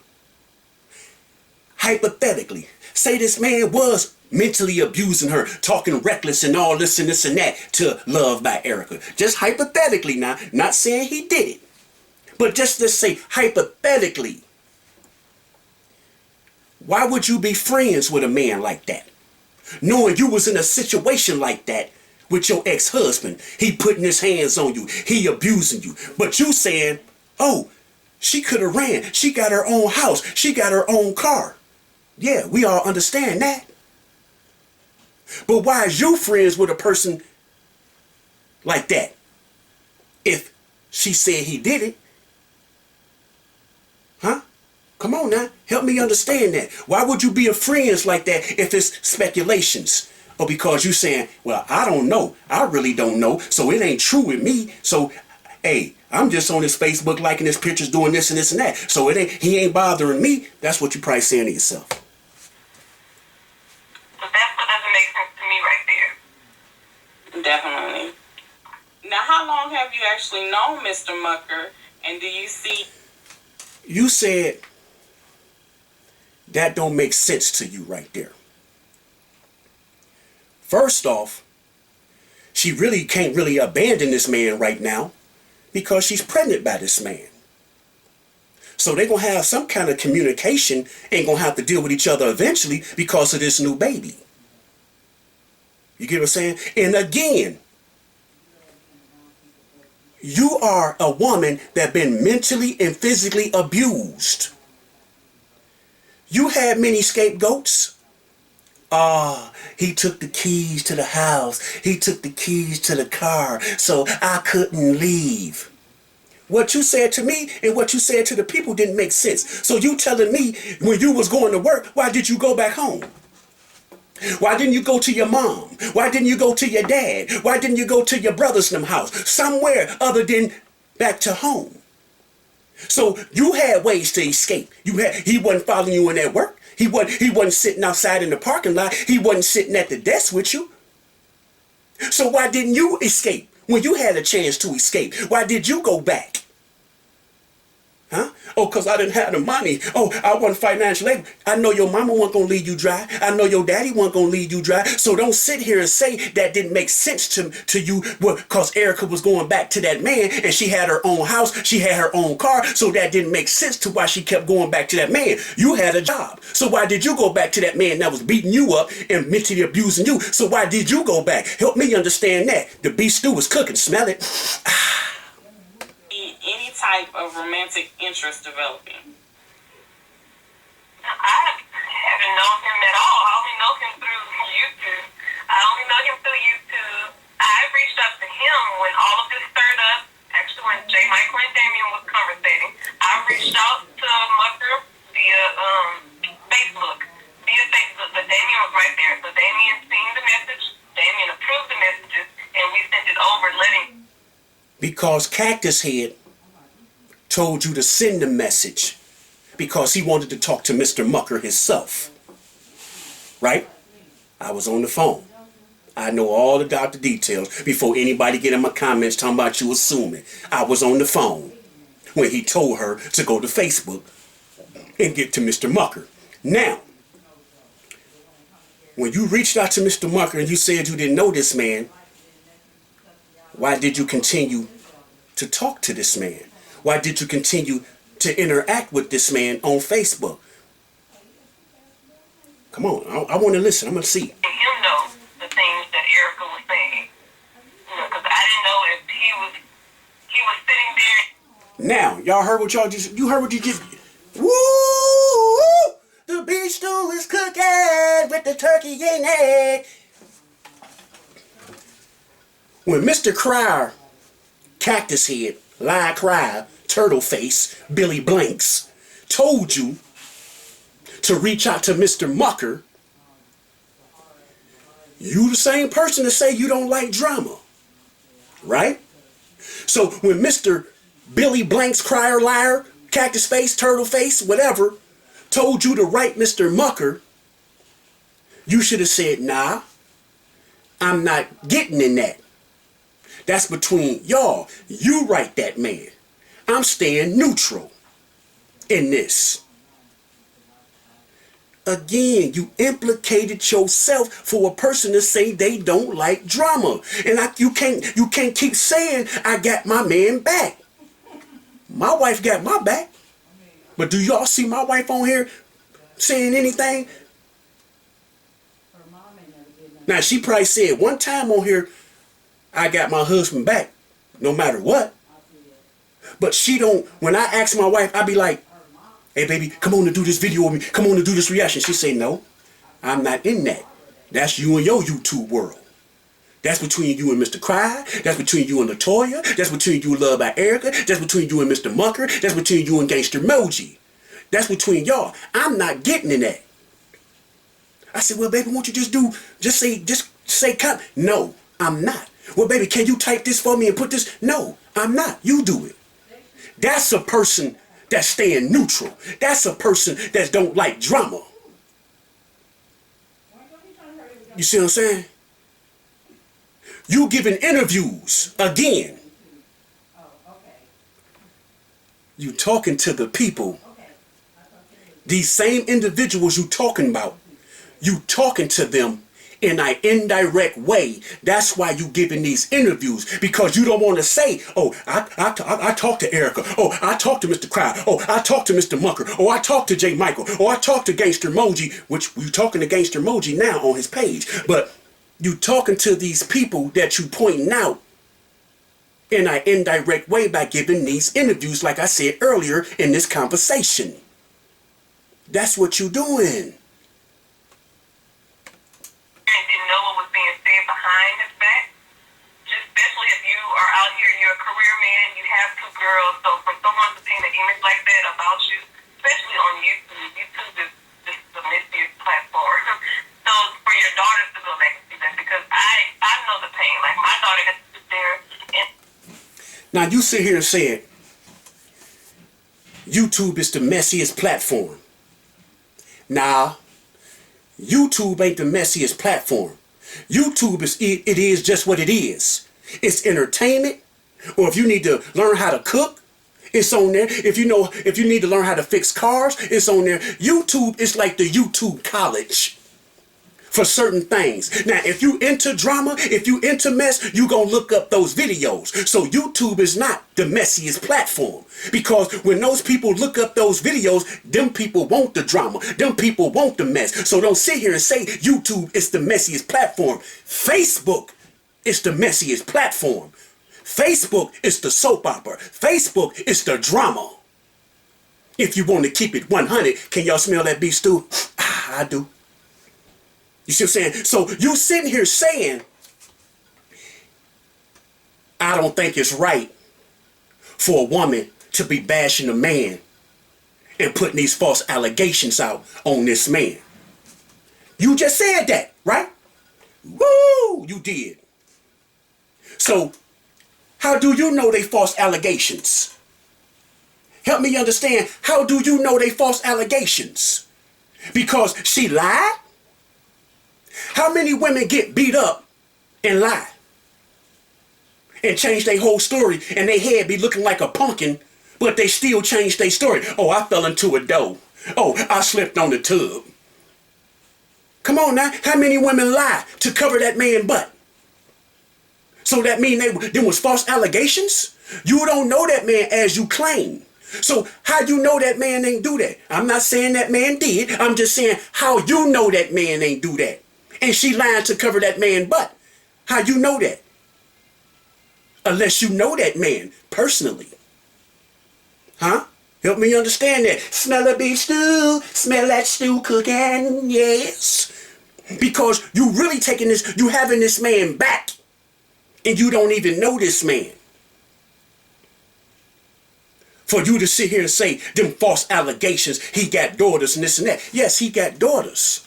Hypothetically, say this man was mentally abusing her, talking reckless and all this and this and that to Love by Erica. Just hypothetically now, not saying he did it. But just to say hypothetically, why would you be friends with a man like that? Knowing you was in a situation like that with your ex-husband. He putting his hands on you. He abusing you. But you saying, oh, she could have ran. She got her own house. She got her own car. Yeah, we all understand that. But why is you friends with a person like that? If she said he did it. Huh? Come on now. Help me understand that. Why would you be a friends like that if it's speculations? Or because you saying, well, I don't know. I really don't know. So it ain't true with me. So, hey, I'm just on his Facebook liking his pictures, doing this and this and that. So he ain't bothering me. That's what you probably saying to yourself. So that's what doesn't make sense to me right there. Definitely. Now, how long have you actually known Mr. Mucker? And do you see... You said that don't make sense to you right there. First off, she really can't really abandon this man right now because she's pregnant by this man. So they're going to have some kind of communication, ain't going to have to deal with each other eventually because of this new baby. You get what I'm saying? And again, you are a woman that been mentally and physically abused. You had many scapegoats. He took the keys to the house. He took the keys to the car, so I couldn't leave. What you said to me and what you said to the people didn't make sense. So you telling me when you was going to work, why did you go back home? Why didn't you go to your mom? Why didn't you go to your dad? Why didn't you go to your brother's house? Somewhere other than back to home. So you had ways to escape. He wasn't following you in at work. He wasn't sitting outside in the parking lot. He wasn't sitting at the desk with you. So why didn't you escape when you had a chance to escape? Why did you go back? Huh? Oh, because I didn't have the money. Oh, I wasn't financially able. I know your mama wasn't going to leave you dry. I know your daddy wasn't going to leave you dry. So don't sit here and say that didn't make sense to you because Erica was going back to that man and she had her own house. She had her own car. So that didn't make sense to why she kept going back to that man. You had a job. So why did you go back to that man that was beating you up and mentally abusing you? So why did you go back? Help me understand that. The beef stew was cooking. Smell it. Any type of romantic interest developing? I haven't known him at all. I only know him through YouTube. I reached out to him when all of this stirred up. Actually, when J. Michael and Damien was conversating, I reached out to Mucker via Facebook. But Damien was right there. So Damien seen the message. Damien approved the messages, and we sent it over, letting. Because Cactus Head told you to send a message because he wanted to talk to Mr. Mucker himself. Right? I was on the phone. I know all the details before anybody get in my comments talking about you assuming. I was on the phone when he told her to go to Facebook and get to Mr. Mucker. Now, when you reached out to Mr. Mucker and you said you didn't know this man, why did you continue to talk to this man? Why did you continue to interact with this man on Facebook? Come on, I want to listen. I'm going to see. Him know the things that Erica was saying. Because I didn't know if he was sitting there. Now, y'all heard what you heard what you just, woo! The beef stew is cooking with the turkey and egg. When Mr. Crier, Cactus Head, Lie Crier, Turtle Face, Billy Blanks told you to reach out to Mr. Mucker, you the same person to say you don't like drama, right? So when Mr. Billy Blanks, Crier, Liar, Cactus Face, Turtle Face, whatever, told you to write Mr. Mucker, you should have said, nah, I'm not getting in that. That's between y'all. You write that man. I'm staying neutral in this. Again, you implicated yourself for a person to say they don't like drama. And you can't keep saying I got my man back. My wife got my back. But do y'all see my wife on here saying anything? Now she probably said one time on here, I got my husband back, no matter what. But she don't, when I ask my wife, I be like, hey baby, come on to do this video with me. Come on to do this reaction. She say, no, I'm not in that. That's you and your YouTube world. That's between you and Mr. Cry. That's between you and Latoya. That's between you and Love by Erica. That's between you and Mr. Mucker. That's between you and Gangsta Moji. That's between y'all. I'm not getting in that. I said, well, baby, won't you just say come? No, I'm not. Well, baby, can you type this for me and put this? No, I'm not. You do it. That's a person that's staying neutral. That's a person that don't like drama. You see what I'm saying? You giving interviews again. You talking to the people. These same individuals you talking about. You talking to them in an indirect way. That's why you giving these interviews, because you don't want to say, oh, I talked to Erica. Oh, I talked to Mr. Cry. Oh, I talked to Mr. Mucker. Oh, I talked to J. Michael. Oh, I talked to Gangster Moji, which you talking to Gangster Moji now on his page. But you talking to these people that you pointing out in an indirect way by giving these interviews, like I said earlier in this conversation. That's what you doing. Didn't know what was being said behind his back. Just especially if you are out here, you're a career man, you have two girls, so for someone to paint an image like that about you, especially on YouTube, YouTube is just a misuse platform. So for your daughters to go back and see that, because I know the pain. Like my daughter has to sit there and now you sit here and say it. YouTube is the messiest platform. Now, YouTube ain't the messiest platform. YouTube it is just what it is. It's entertainment, or if you need to learn how to cook, it's on there. If you need to learn how to fix cars, it's on there. YouTube is like the YouTube college for certain things. Now, if you into drama, if you into mess, you gonna look up those videos. So YouTube is not the messiest platform, because when those people look up those videos, them people want the drama. Them people want the mess. So don't sit here and say YouTube is the messiest platform. Facebook is the messiest platform. Facebook is the soap opera. Facebook is the drama. If you want to keep it 100, can y'all smell that beef stew? I do. You see what I'm saying? So you sitting here saying, I don't think it's right for a woman to be bashing a man and putting these false allegations out on this man. You just said that, right? Woo! You did. So how do you know they false allegations? Help me understand. How do you know they false allegations? Because she lied? How many women get beat up and lie and change their whole story, and their head be looking like a pumpkin, but they still change their story? Oh, I fell into a dough. Oh, I slipped on the tub. Come on now. How many women lie to cover that man's butt? So that mean there was false allegations? You don't know that man as you claim. So how you know that man ain't do that? I'm not saying that man did. I'm just saying how you know that man ain't do that. And she lying to cover that man's butt. How you know that? Unless you know that man personally. Huh? Help me understand that. Smell a beef stew. Smell that stew cooking. Yes. Because you really taking this, you having this man back. And you don't even know this man. For you to sit here and say them false allegations, he got daughters and this and that. Yes, he got daughters.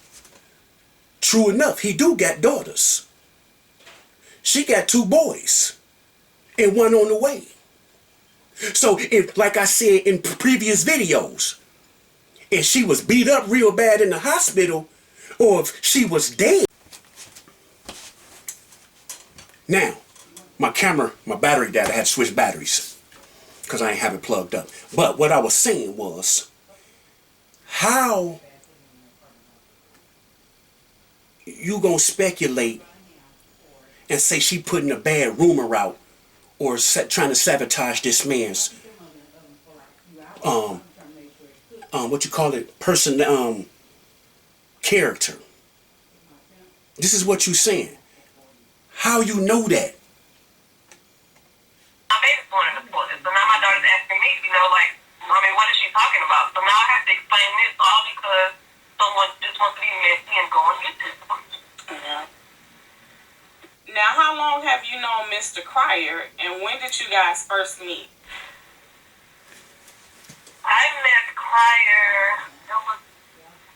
True enough, he do got daughters. She got 2 boys and 1 on the way. So if, like I said in previous videos, if she was beat up real bad in the hospital, or if she was dead. Now, my camera, my battery died. I had to switch batteries because I ain't have it plugged up. But what I was saying was, how you gonna speculate and say she putting a bad rumor out or trying to sabotage this man's what you call it, character? This is what you saying. How you know that? my baby's going into school. So now my daughter's asking me, like, Mommy, what is she talking about? So now I have to explain this all because someone just wants to be messy and go on YouTube. long have you known Mr. Cryer, and when did you guys first meet? I met Cryer, that was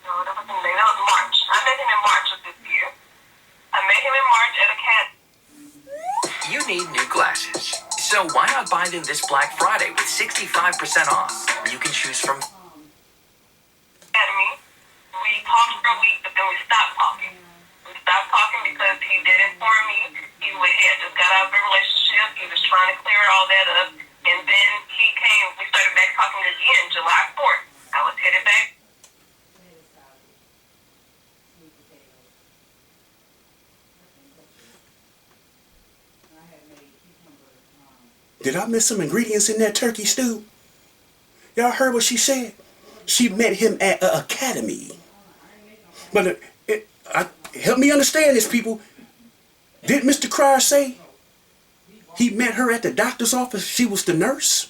March. I met him in March of this year. I met him in March at a cat. You need new glasses. So why not buy them this Black Friday with 65% off? You can choose from Academy. We talked for a week, but then we stopped talking. We stopped talking because he did inform me had just got out of a relationship. He was trying to clear all that up. And then he came, we started back talking again July 4th. I was headed back. Did I miss some ingredients in that turkey stew? Y'all heard what she said? She met him at an academy. But help me understand this, people. Did Mr. Cryer say he met her at the doctor's office? She was the nurse?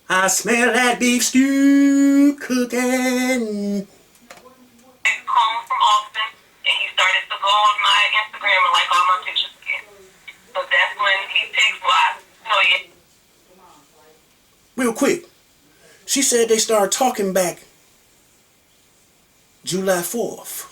I smell that beef stew cooking. Home from Austin, and he started to go on my Instagram and like all my pictures again. So that's when he takes Real quick, she said they started talking back July 4th.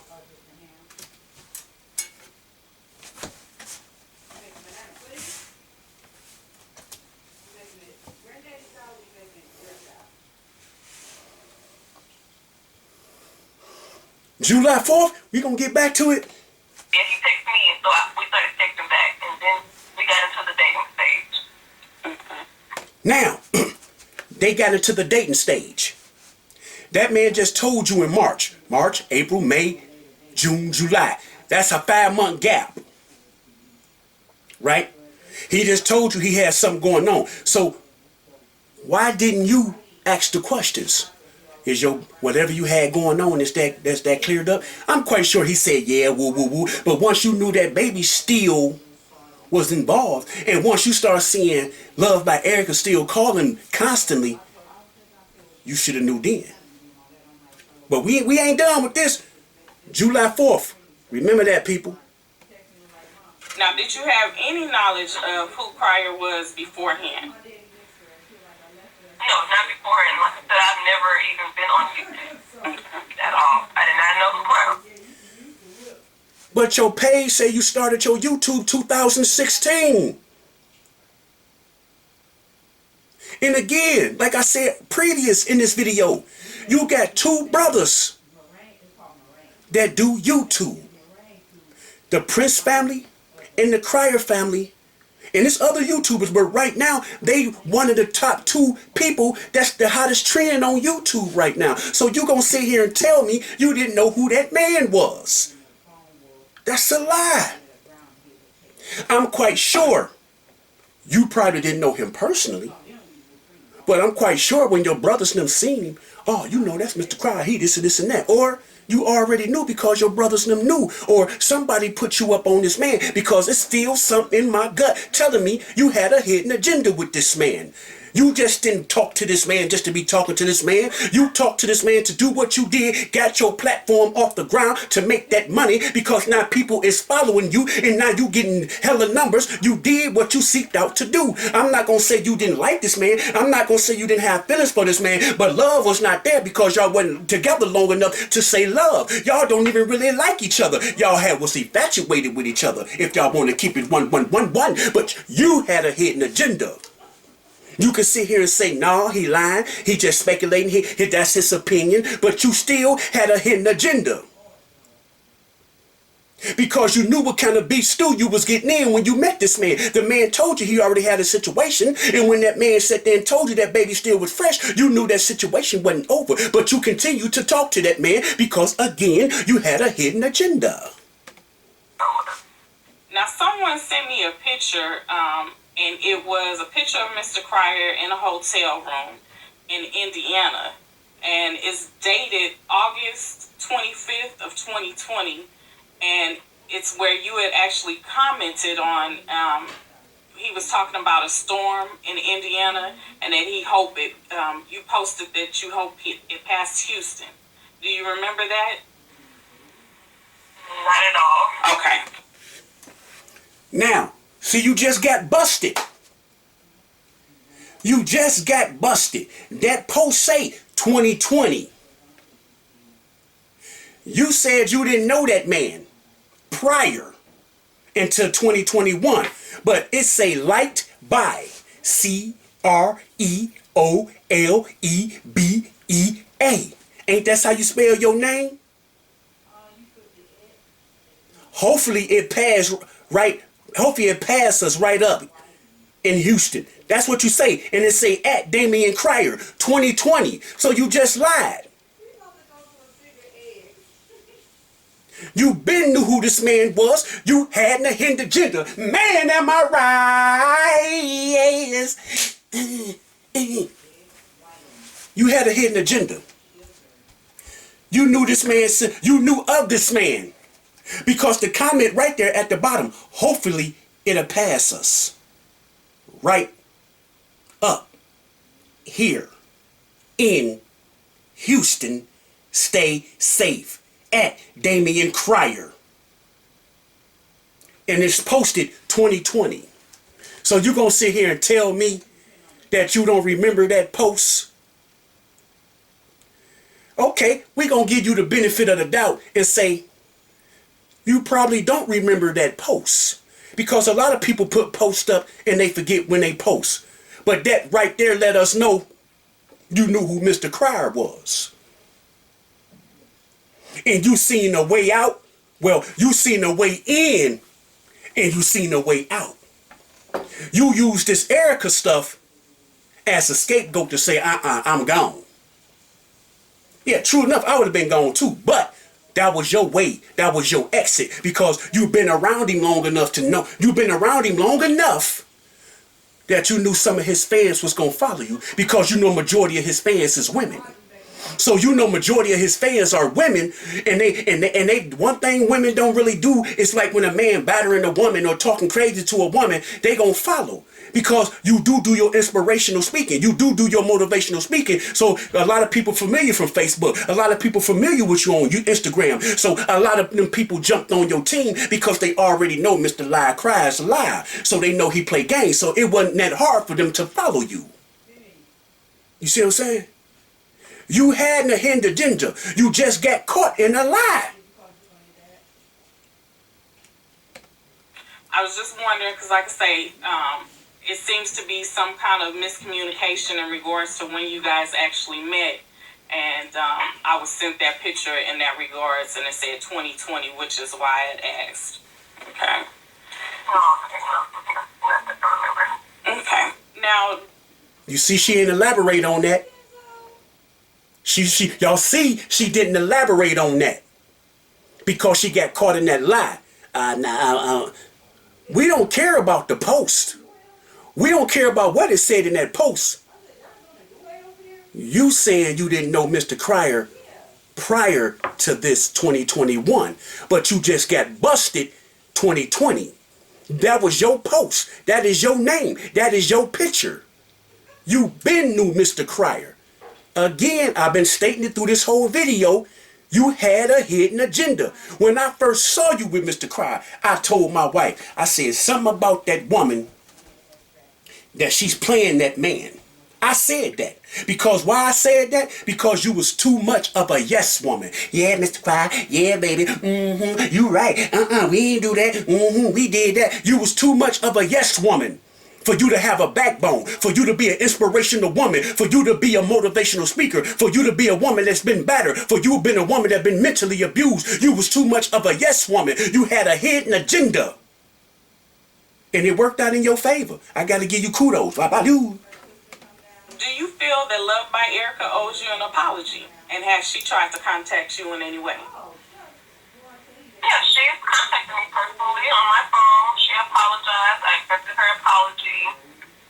July 4th, we gonna get back to it. Yeah, he texted me, and so we started texting back, and then we got into the dating stage. Now, they got into the dating stage. That man just told you in March, April, May, June, July. That's a 5-month gap. Right? He just told you he had something going on. So, why didn't you ask the questions? Is your whatever you had going on, that's that cleared up? I'm quite sure he said, yeah, woo, woo, woo. But once you knew that baby still was involved, and once you start seeing Love by Erica still calling constantly, you should have knew then. But we ain't done with this. July 4th. Remember that, people. Now, did you have any knowledge of who Cryer was beforehand? No, not before, and like I said, I've never even been on YouTube at all. I did not know who Cryer was. But your page say you started your YouTube 2016. And again, like I said previous in this video, you got 2 brothers that do YouTube. The Prince family and the Cryer family. And there's other YouTubers, but right now, they one of the top 2 people that's the hottest trend on YouTube right now. So you gonna sit here and tell me you didn't know who that man was. That's a lie. I'm quite sure you probably didn't know him personally. But I'm quite sure when your brothers and them seen him, oh, you know that's Mr. Cryer, he this and this and that. Or you already knew because your brothers and them knew. Or somebody put you up on this man because it's still something in my gut telling me you had a hidden agenda with this man. You just didn't talk to this man just to be talking to this man. You talked to this man to do what you did, got your platform off the ground to make that money because now people is following you and now you getting hella numbers. You did what you seeked out to do. I'm not going to say you didn't like this man. I'm not going to say you didn't have feelings for this man, but love was not there because y'all wasn't together long enough to say love. Y'all don't even really like each other. Y'all was infatuated with each other if y'all want to keep it one. But you had a hidden agenda. You can sit here and say, no, he lying. He just speculating. That's his opinion. But you still had a hidden agenda. Because you knew what kind of beef stew you was getting in when you met this man. The man told you he already had a situation. And when that man sat there and told you that baby still was fresh, you knew that situation wasn't over. But you continued to talk to that man because, again, you had a hidden agenda. Now, someone sent me a picture, and it was a picture of Mr. Cryer in a hotel room in Indiana. And it's dated August 25th of 2020. And it's where you had actually commented on, he was talking about a storm in Indiana and that he hoped it, you posted that you hope it passed Houston. Do you remember that? Not at all. Okay. Now, see, you just got busted. You just got busted. That post say 2020. You said you didn't know that man prior until 2021. But it say liked by CREOLEBEA. Ain't that how you spell your name? Hopefully it passed right. Hopefully it passed us right up in Houston. That's what you say. And it say at Damian Cryer 2020. So you just lied. You been knew who this man was. You had a hidden agenda. Man, am I right? Yes. You had a hidden agenda. You knew this man. You knew of this man. Because the comment right there at the bottom, hopefully it'll pass us right up here in Houston. Stay safe at Damian Cryer. And it's posted 2020. So you're going to sit here and tell me that you don't remember that post? Okay, we're going to give you the benefit of the doubt and say, you probably don't remember that post. Because a lot of people put posts up and they forget when they post. But that right there let us know you knew who Mr. Cryer was. And you seen a way out. Well, you seen a way in and you seen a way out. You used this Erica stuff as a scapegoat to say, I'm gone. Yeah, true enough, I would have been gone too. But that was your way. That was your exit. Because you've been around him long enough to know. You've been around him long enough that you knew some of his fans was going to follow you. Because you know majority of his fans is women. So you know majority of his fans are women. And they one thing women don't really do is like when a man battering a woman or talking crazy to a woman, they going to follow. Because you do your inspirational speaking. You do your motivational speaking. So a lot of people familiar from Facebook. A lot of people familiar with you on Instagram. So a lot of them people jumped on your team because they already know Mr. Lie Cries Lie. So they know he play games. So it wasn't that hard for them to follow you. You see what I'm saying? You had a hidden agenda. You just got caught in a lie. I was just wondering, because like I say, it seems to be some kind of miscommunication in regards to when you guys actually met. And I was sent that picture in that regards, and it said 2020, which is why I had asked. Okay. Okay. Now, you see, she didn't elaborate on that. Y'all see, she didn't elaborate on that because she got caught in that lie. We don't care about the post. We don't care about what it said in that post. You saying you didn't know Mr. Cryer prior to this 2021, but you just got busted 2020. That was your post. That is your name. That is your picture. You been knew Mr. Cryer. Again, I've been stating it through this whole video. You had a hidden agenda. When I first saw you with Mr. Cryer, I told my wife, I said something about that woman that she's playing that man. I said that. Because why I said that? Because you was too much of a yes woman. Yeah, Mr. Cryer. Yeah, baby. You right. We ain't do that. We did that. You was too much of a yes woman. For you to have a backbone, for you to be an inspirational woman, for you to be a motivational speaker, for you to be a woman that's been battered, for you been a woman that's been mentally abused. You was too much of a yes woman. You had a hidden agenda. And it worked out in your favor. I got to give you kudos. How about you? do you feel that Love by Erica owes you an apology? And has she tried to contact you in any way? Yeah, she's contacted me personally on my phone. She apologized. I accepted her apology.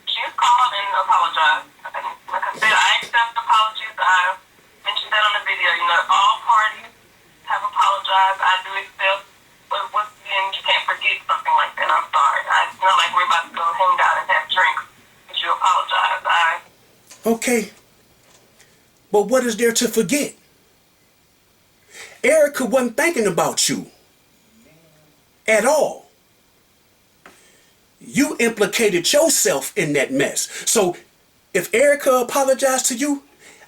She's called and apologized. And like I said, I accept apologies. I mentioned that on the video. You know, all parties have apologized. I do accept. But once again, you can't forget something like that. I'm sorry. It's not like we're about to go hang out and have drinks. But you apologize. Okay. But what is there to forget? Erica wasn't thinking about you at all. You implicated yourself in that mess. So if Erica apologized to you,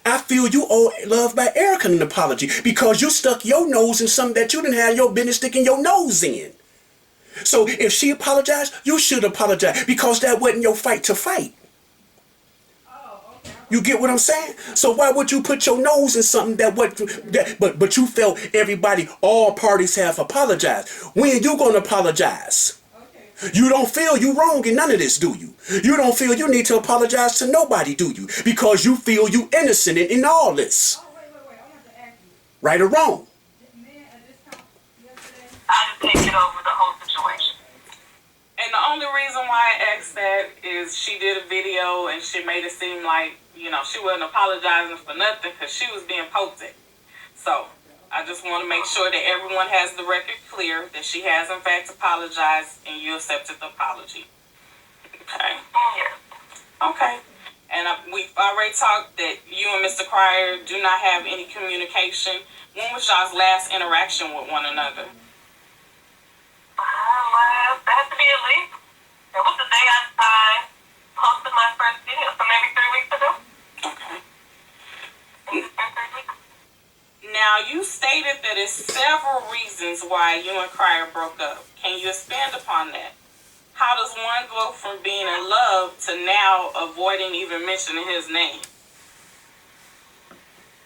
I feel you owe Love by Erica an apology because you stuck your nose in something that you didn't have your business sticking your nose in. So if she apologized, you should apologize because that wasn't your fight to fight. You get what I'm saying? So why would you put your nose in something but you felt everybody, all parties have apologized? When you gonna apologize? You don't feel you wrong in none of this, do you? You don't feel you need to apologize to nobody, do you? Because you feel you innocent in all this. I want to ask you. Right or wrong? I just can't get over the whole situation. And the only reason why I asked that is she did a video and she made it seem like, she wasn't apologizing for nothing because she was being poked at. So I just want to make sure that everyone has the record clear that she has in fact apologized and you accepted the apology. Okay. Yeah. Okay. And we've already talked that you and Mr. Cryer do not have any communication. When was y'all's last interaction with one another? That has to be at least. It was the day I posted my first video, so maybe 3 weeks ago. Okay. It's been 3 weeks. Now, you stated that it's several reasons why you and Cryer broke up. Can you expand upon that? How does one go from being in love to now avoiding even mentioning his name?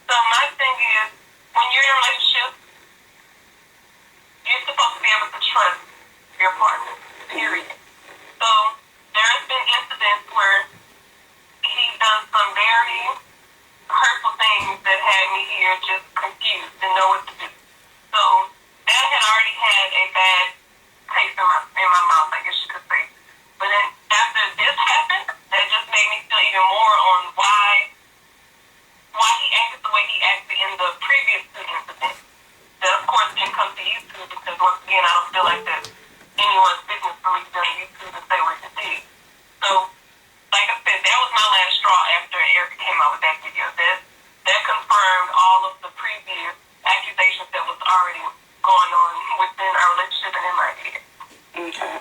So my thing is, when you're in a relationship, you're supposed to be able to trust your partner, period. So there's been incidents where he's done some very hurtful things that had me here just confused and know what to do. So that had already had a bad taste in my mouth, I guess you could say. But then after this happened, that just made me feel even more on why he acted the way he acted in the previous two incidents. That of course can come to YouTube because once again I don't feel like that's anyone's business for me to go to YouTube and say what to do. So like I said, that was my last straw after Erica came out with that video. That confirmed all of the previous accusations that was already going on within our relationship and in my head. Okay.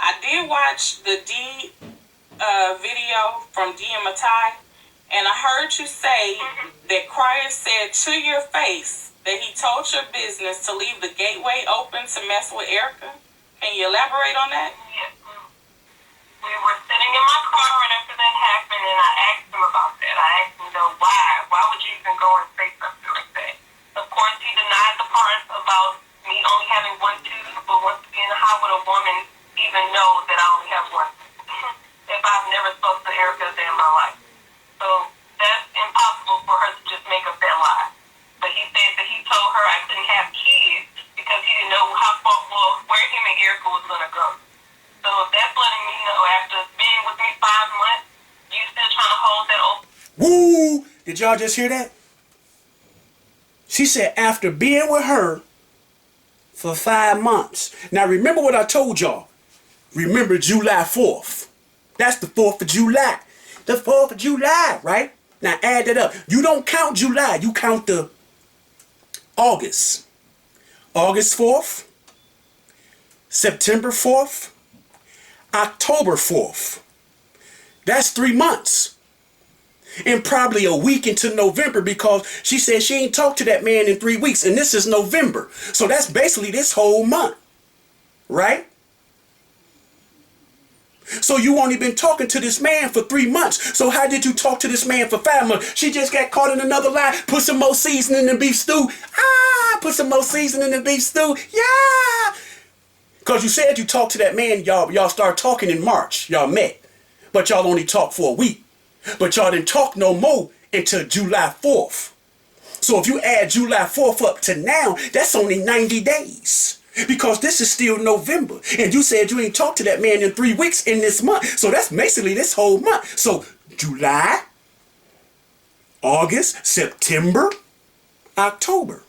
I did watch the video from D and Matai, and I heard you say that Cryer said to your face that he told your business to leave the gateway open to mess with Erica. Can you elaborate on that? Yes. We were sitting in my car right after that happened, and I asked him about that. I asked him, why? Why would you even go and say something like that? Of course, he denied the part about me only having one tooth, but once again, how would a woman even know that I only have one tooth if I've never spoke to Erica a day in my life? So that's impossible for her to just make up that lie. But he said that he told her I couldn't have kids because he didn't know where him and Erica was going to go. So that's letting me know after being with me 5 months, you still trying to hold that open. Woo! Did y'all just hear that? She said after being with her for 5 months. Now remember what I told y'all. Remember July 4th. That's the 4th of July. The 4th of July, right? Now add that up. You don't count July. You count the August. August 4th. September 4th. October 4th. That's 3 months. And probably a week into November because she said she ain't talked to that man in 3 weeks. And this is November. So that's basically this whole month. Right? So you only been talking to this man for 3 months. So how did you talk to this man for 5 months? She just got caught in another lie. Put some more seasoning in the beef stew. Put some more seasoning in the beef stew. Yeah. Because you said you talked to that man. Y'all started talking in March. Y'all met. But y'all only talked for a week. But y'all didn't talk no more until July 4th. So if you add July 4th up to now, that's only 90 days. Because this is still November. And you said you ain't talked to that man in 3 weeks in this month. So that's basically this whole month. So July, August, September, October.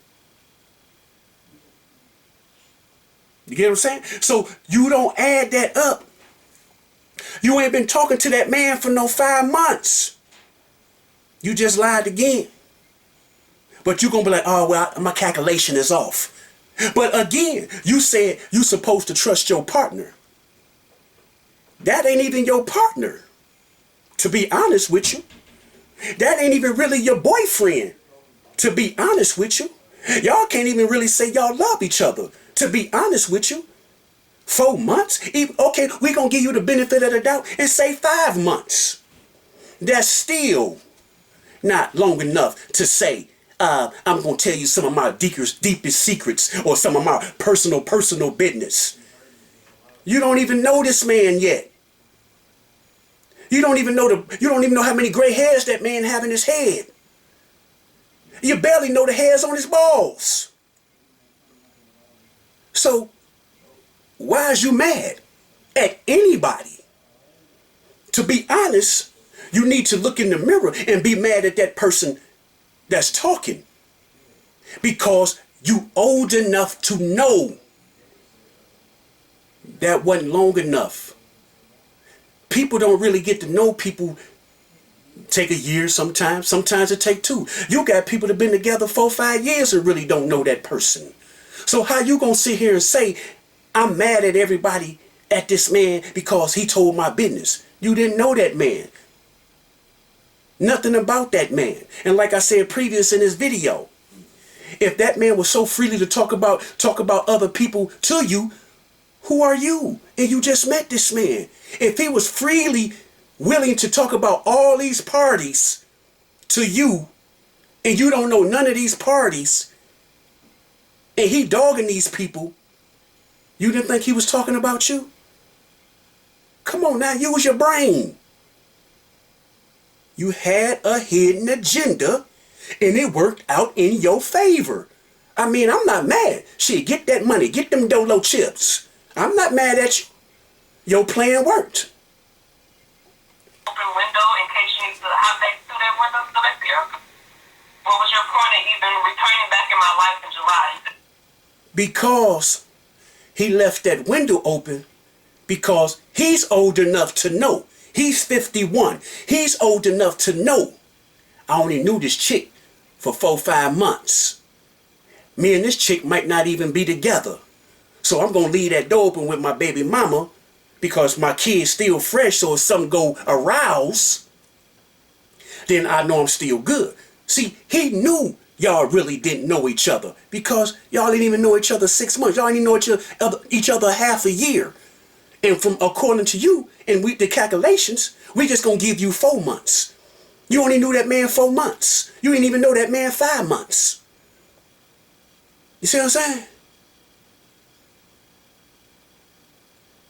You get what I'm saying? So you don't add that up. You ain't been talking to that man for no 5 months. You just lied again. But you're going to be like, oh, well, my calculation is off. But again, you said you're supposed to trust your partner. That ain't even your partner, to be honest with you. That ain't even really your boyfriend, to be honest with you. Y'all can't even really say y'all love each other, to be honest with you. 4 months? Okay, we're going to give you the benefit of the doubt and say 5 months. That's still not long enough to say, I'm going to tell you some of my deepest secrets or some of my personal business. You don't even know this man yet. You don't even know how many gray hairs that man have in his head. You barely know the hairs on his balls. So, why is you mad at anybody? To be honest, you need to look in the mirror and be mad at that person that's talking. Because you old enough to know that wasn't long enough. People don't really get to know people. Take a year sometimes. Sometimes it take 2. You got people that been together 4 or 5 years and really don't know that person. So how you gonna sit here and say, I'm mad at everybody, at this man because he told my business? You didn't know that man. Nothing about that man. And like I said previous in this video, if that man was so freely to talk about other people to you, who are you? And you just met this man. If he was freely willing to talk about all these parties to you, and you don't know none of these parties, and he dogging these people, you didn't think he was talking about you? Come on now, use your brain. You had a hidden agenda, and it worked out in your favor. I mean, I'm not mad. Shit, get that money. Get them Dolo chips. I'm not mad at you. Your plan worked. Open window in case you need to hop back through that window to go back there. What was your point of even returning back in my life in July? Because he left that window open because he's old enough to know. He's 51. He's old enough to know. I only knew this chick for 4 or 5 months. Me and this chick might not even be together. So I'm going to leave that door open with my baby mama because my kid's still fresh, so if something go arouse, then I know I'm still good. See, he knew y'all really didn't know each other because y'all didn't even know each other 6 months. Y'all didn't know each other half a year. And from according to you and the calculations, we just going to give you 4 months. You only knew that man 4 months. You didn't even know that man 5 months. You see what I'm saying?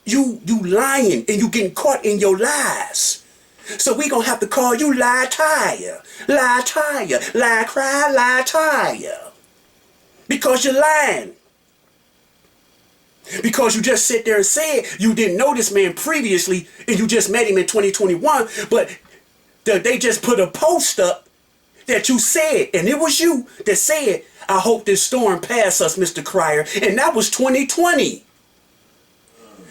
You lying and you getting caught in your lies. So we gonna have to call you Latoya, Latoya, lie cry, Latoya. Because you're lying. Because you just sit there and said you didn't know this man previously and you just met him in 2021, but they just put a post up that you said, and it was you that said, I hope this storm pass us, Mr. Crier, and that was 2020.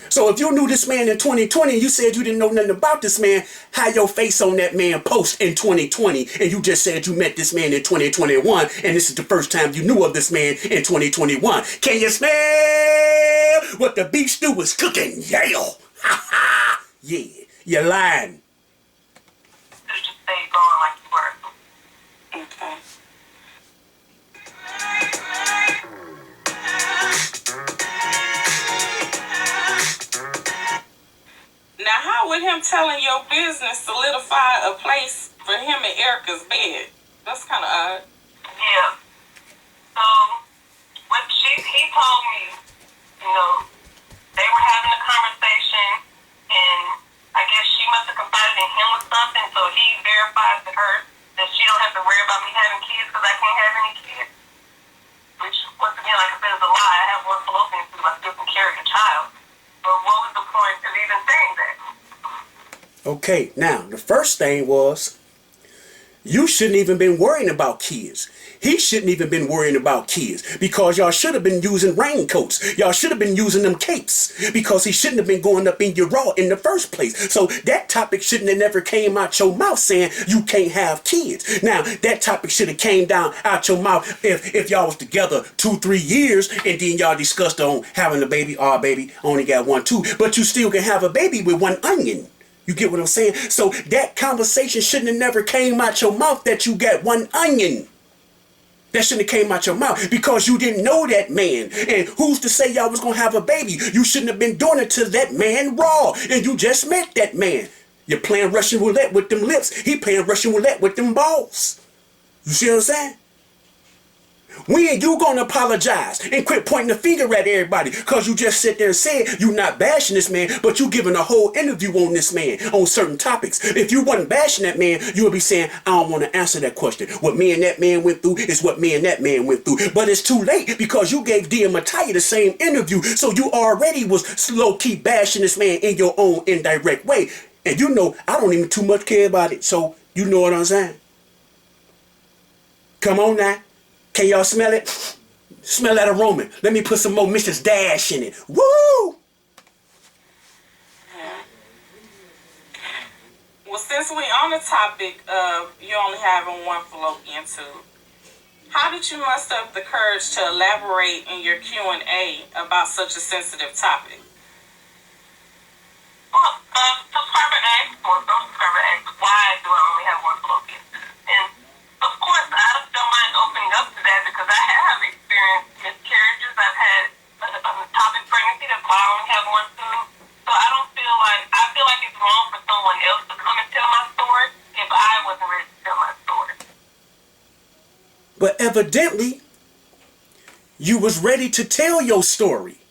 So if you knew this man in 2020 and you said you didn't know nothing about this man, hide your face on that man post in 2020 and you just said you met this man in 2021 and this is the first time you knew of this man in 2021. Can you smell what the beef stew was cooking? Yeah. Ha ha. Yeah. You're lying. You just stay going like you were. Okay. Now, how would him telling your business solidify a place for him and Erica's bed? That's kind of odd. Yeah. So, what he told me, they were having a conversation, and I guess she must have confided in him with something, so he verified to her that she don't have to worry about me having kids because I can't have any kids. Which, once again, like I said, is a lie. I have one fallopian tube. I still can carry a child. But what was the point of even saying that? Okay, now, the first thing was You shouldn't even been worrying about kids. He shouldn't even been worrying about kids because y'all should have been using raincoats. Y'all should have been using them capes because he shouldn't have been going up in your raw in the first place. So that topic shouldn't have never came out your mouth saying you can't have kids. Now, that topic should have came down out your mouth if y'all was together 2-3 years and then y'all discussed on having a baby. Oh, baby, only got 1, 2. But you still can have a baby with 1 onion. You get what I'm saying? So that conversation shouldn't have never came out your mouth that you got 1 onion. That shouldn't have came out your mouth because you didn't know that man. And who's to say y'all was going to have a baby? You shouldn't have been doing it to that man raw. And you just met that man. You're playing Russian roulette with them lips. He playing Russian roulette with them balls. You see what I'm saying? When you gonna apologize and quit pointing the finger at everybody because you just sit there and said you not bashing this man, but you giving a whole interview on this man on certain topics. If you wasn't bashing that man, you would be saying, I don't want to answer that question. What me and that man went through is what me and that man went through. But it's too late because you gave D and Latoya the same interview, so you already was low-key bashing this man in your own indirect way. And you know, I don't even too much care about it, so you know what I'm saying? Come on now. Can y'all smell it? Smell that aroma. Let me put some more Mrs. Dash in it. Woo! Well, since we on the topic of you only having 1 fallopian tube, how did you muster up the courage to elaborate in your Q&A about such a sensitive topic? Well, subscriber asked, well, some subscriber asked, why do I only have 1 fallopian? And of course, I don't mind opening up to that because I have experienced miscarriages. I've had a topic pregnancy, that's why I only have 1 tube. So I feel like it's wrong for someone else to come and tell my story if I wasn't ready to tell my story. But evidently, you was ready to tell your story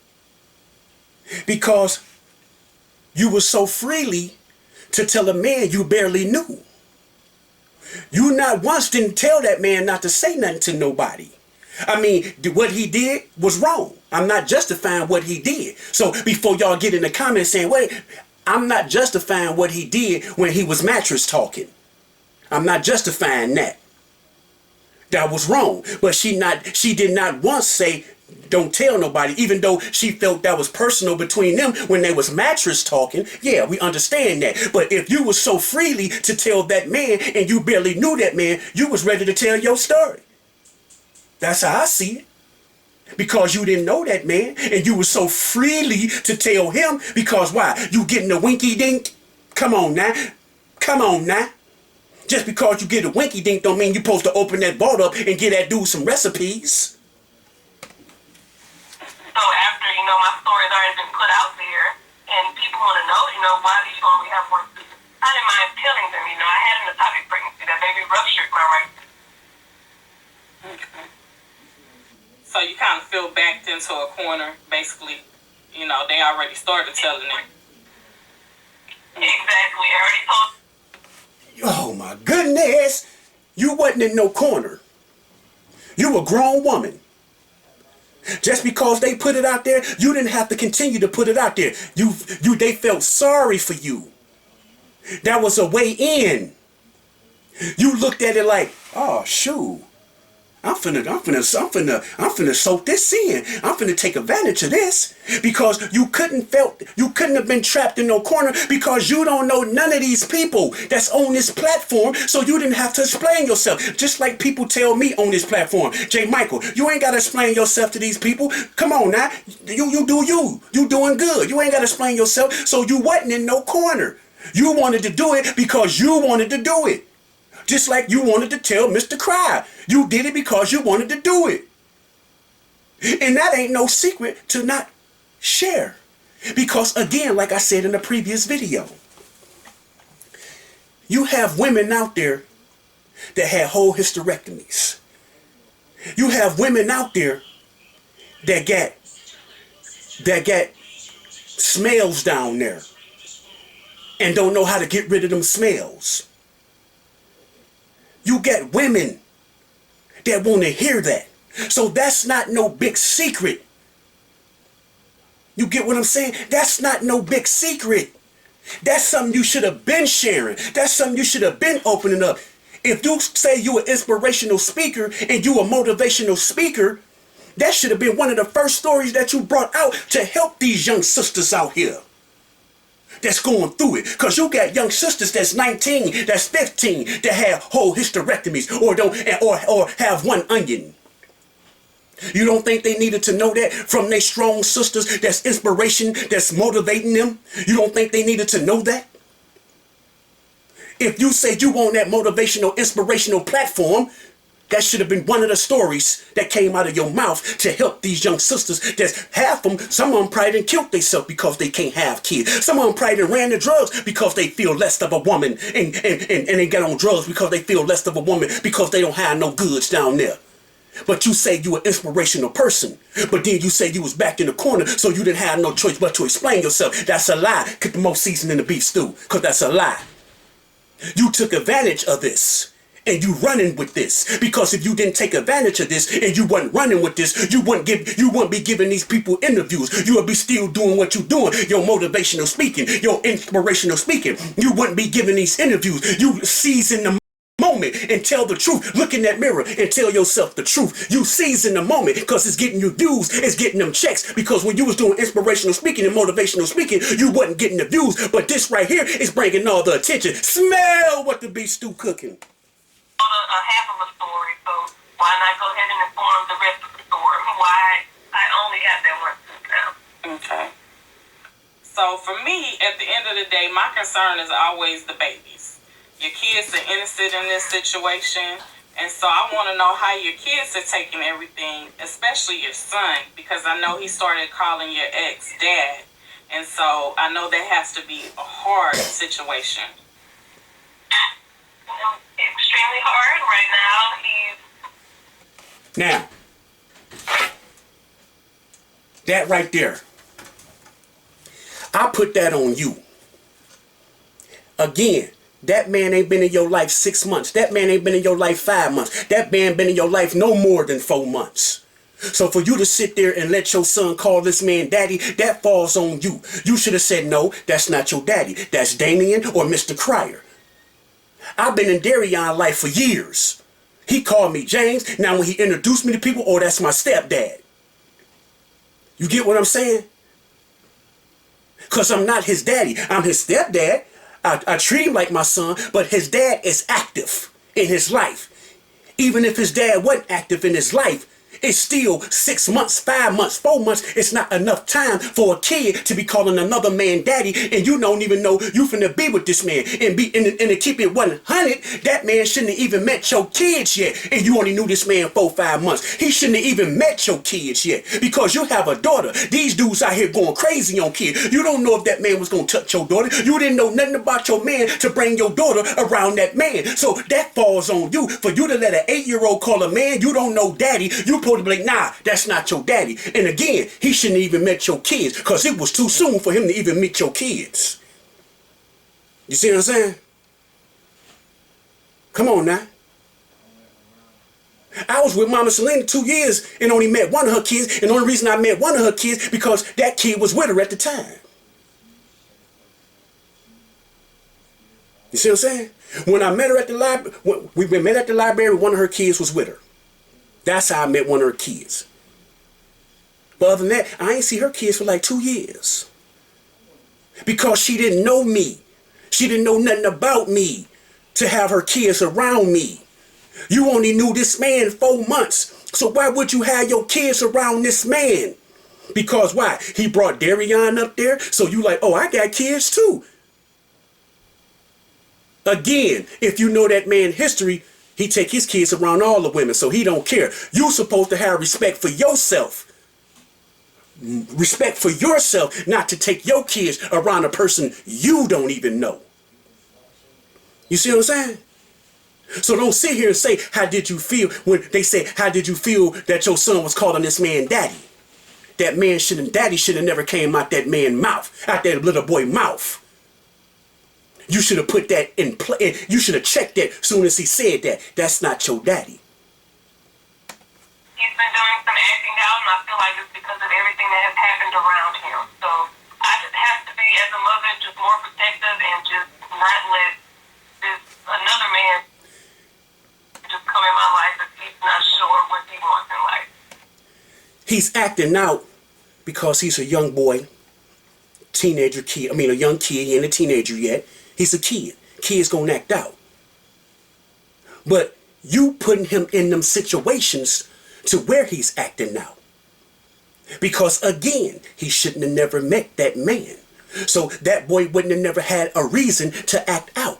because you were so freely to tell a man you barely knew. You not once didn't tell that man not to say nothing to nobody. I mean, what he did was wrong. I'm not justifying what he did. So before y'all get in the comments saying, wait, I'm not justifying what he did when he was mattress talking. I'm not justifying that. That was wrong. But she did not once say, don't tell nobody, even though she felt that was personal between them when they was mattress talking. Yeah, we understand that. But if you was so freely to tell that man and you barely knew that man, you was ready to tell your story. That's how I see it. Because you didn't know that man and you was so freely to tell him because why? You getting a winky dink? Come on now. Come on now. Just because you get a winky dink don't mean you're supposed to open that vault up and get that dude some recipes. So after, my story's already been put out there and people want to know, why do you only have 1 tube? I didn't mind telling them, I had an ectopic pregnancy that baby ruptured my right tube. Okay. So you kind of feel backed into a corner, basically. They already started telling it. Exactly, I already told. Oh my goodness. You wasn't in no corner. You a grown woman. Just because they put it out there, you didn't have to continue to put it out there. They felt sorry for you. That was a way in. You looked at it like, oh shoot. I'm finna soak this in. I'm finna take advantage of this because you couldn't have been trapped in no corner because you don't know none of these people that's on this platform, so you didn't have to explain yourself. Just like people tell me on this platform, J. Michael, you ain't gotta explain yourself to these people. Come on now, you do you. You doing good. You ain't gotta explain yourself. So you wasn't in no corner. You wanted to do it because you wanted to do it. Just like you wanted to tell Mr. Cry. You did it because you wanted to do it. And that ain't no secret to not share. Because again, like I said in the previous video, you have women out there that had whole hysterectomies. You have women out there that got smells down there and don't know how to get rid of them smells. You get women that want to hear that. So that's not no big secret. You get what I'm saying? That's not no big secret. That's something you should have been sharing. That's something you should have been opening up. If you say you an inspirational speaker and you a motivational speaker, that should have been one of the first stories that you brought out to help these young sisters out here that's going through it. Because you got young sisters that's 19, that's 15, that have whole hysterectomies or have one onion. You don't think they needed to know that from their strong sisters that's inspiration, that's motivating them? You don't think they needed to know that? If you say you on that motivational, inspirational platform, that should have been one of the stories that came out of your mouth to help these young sisters. That's half of them, some of them probably done killed themselves because they can't have kids. Some of them probably done ran the drugs because they feel less of a woman and they get on drugs because they feel less of a woman because they don't have no goods down there. But you say you an inspirational person, but then you say you was back in the corner so you didn't have no choice but to explain yourself. That's a lie. Put the most seasoning in the beef stew, because that's a lie. You took advantage of this. And you running with this, because if you didn't take advantage of this and you wasn't running with this, you wouldn't be giving these people interviews. You would be still doing what you're doing, your motivational speaking, your inspirational speaking. You wouldn't be giving these interviews. You season the moment and tell the truth. Look in that mirror and tell yourself the truth. You season the moment because it's getting you views, it's getting them checks. Because when you was doing inspirational speaking and motivational speaking, you wasn't getting the views. But this right here is bringing all the attention. Smell what the beef stew cooking. Half of a story, so why not go ahead and inform the rest of the story? Why I only have that one now. Okay. So for me, at the end of the day, my concern is always the babies. Your kids are innocent in this situation, and so I want to know how your kids are taking everything, especially your son, because I know he started calling your ex dad, and so I know that has to be a hard situation. Extremely hard right now. Now, that right there, I put that on you. Again, that man ain't been in your life 6 months. That man ain't been in your life 5 months. That man been in your life no more than 4 months. So for you to sit there and let your son call this man daddy, that falls on you. You should have said, no, that's not your daddy. That's Damien or Mr. Crier. I've been in Darion's life for years. He called me James. Now when he introduced me to people, oh, that's my stepdad. You get what I'm saying? Because I'm not his daddy. I'm his stepdad. I treat him like my son, but his dad is active in his life. Even if his dad wasn't active in his life, it's still 6 months, 5 months, 4 months. It's not enough time for a kid to be calling another man daddy, and you don't even know you finna be with this man. And to keep it 100, that man shouldn't have even met your kids yet, and you only knew this man 4, 5 months. He shouldn't have even met your kids yet, because you have a daughter. These dudes out here going crazy on kids. You don't know if that man was gonna touch your daughter. You didn't know nothing about your man to bring your daughter around that man. So that falls on you. For you to let an 8-year-old call a man you don't know daddy, you supposed to be like, nah, that's not your daddy. And again, he shouldn't even met your kids, because it was too soon for him to even meet your kids. You see what I'm saying? Come on now. I was with Mama Selena 2 years and only met one of her kids. And the only reason I met one of her kids because that kid was with her at the time. You see what I'm saying? When I met her at the library, we met at the library, one of her kids was with her. That's how I met one of her kids. But other than that, I ain't see her kids for like 2 years. Because she didn't know me. She didn't know nothing about me to have her kids around me. You only knew this man 4 months. So why would you have your kids around this man? Because why? He brought Darion up there. So you like, oh, I got kids too. Again, if you know that man's history, he take his kids around all the women, so he don't care. You supposed to have respect for yourself. Respect for yourself, not to take your kids around a person you don't even know. You see what I'm saying? So don't sit here and say, how did you feel when they say, how did you feel that your son was calling this man daddy? That man daddy should have never came out that man's mouth, out that little boy mouth. You should have put that in play. You should have checked that as soon as he said that. That's not your daddy. He's been doing some acting out, and I feel like it's because of everything that has happened around him. So I just have to be, as a mother, just more protective and just not let this another man. He's acting out because he's a young boy, teenager kid. I mean, a young kid. He ain't a teenager yet. He's a kid. Kid's gonna act out. But you putting him in them situations to where he's acting out. Because again, he shouldn't have never met that man. So that boy wouldn't have never had a reason to act out.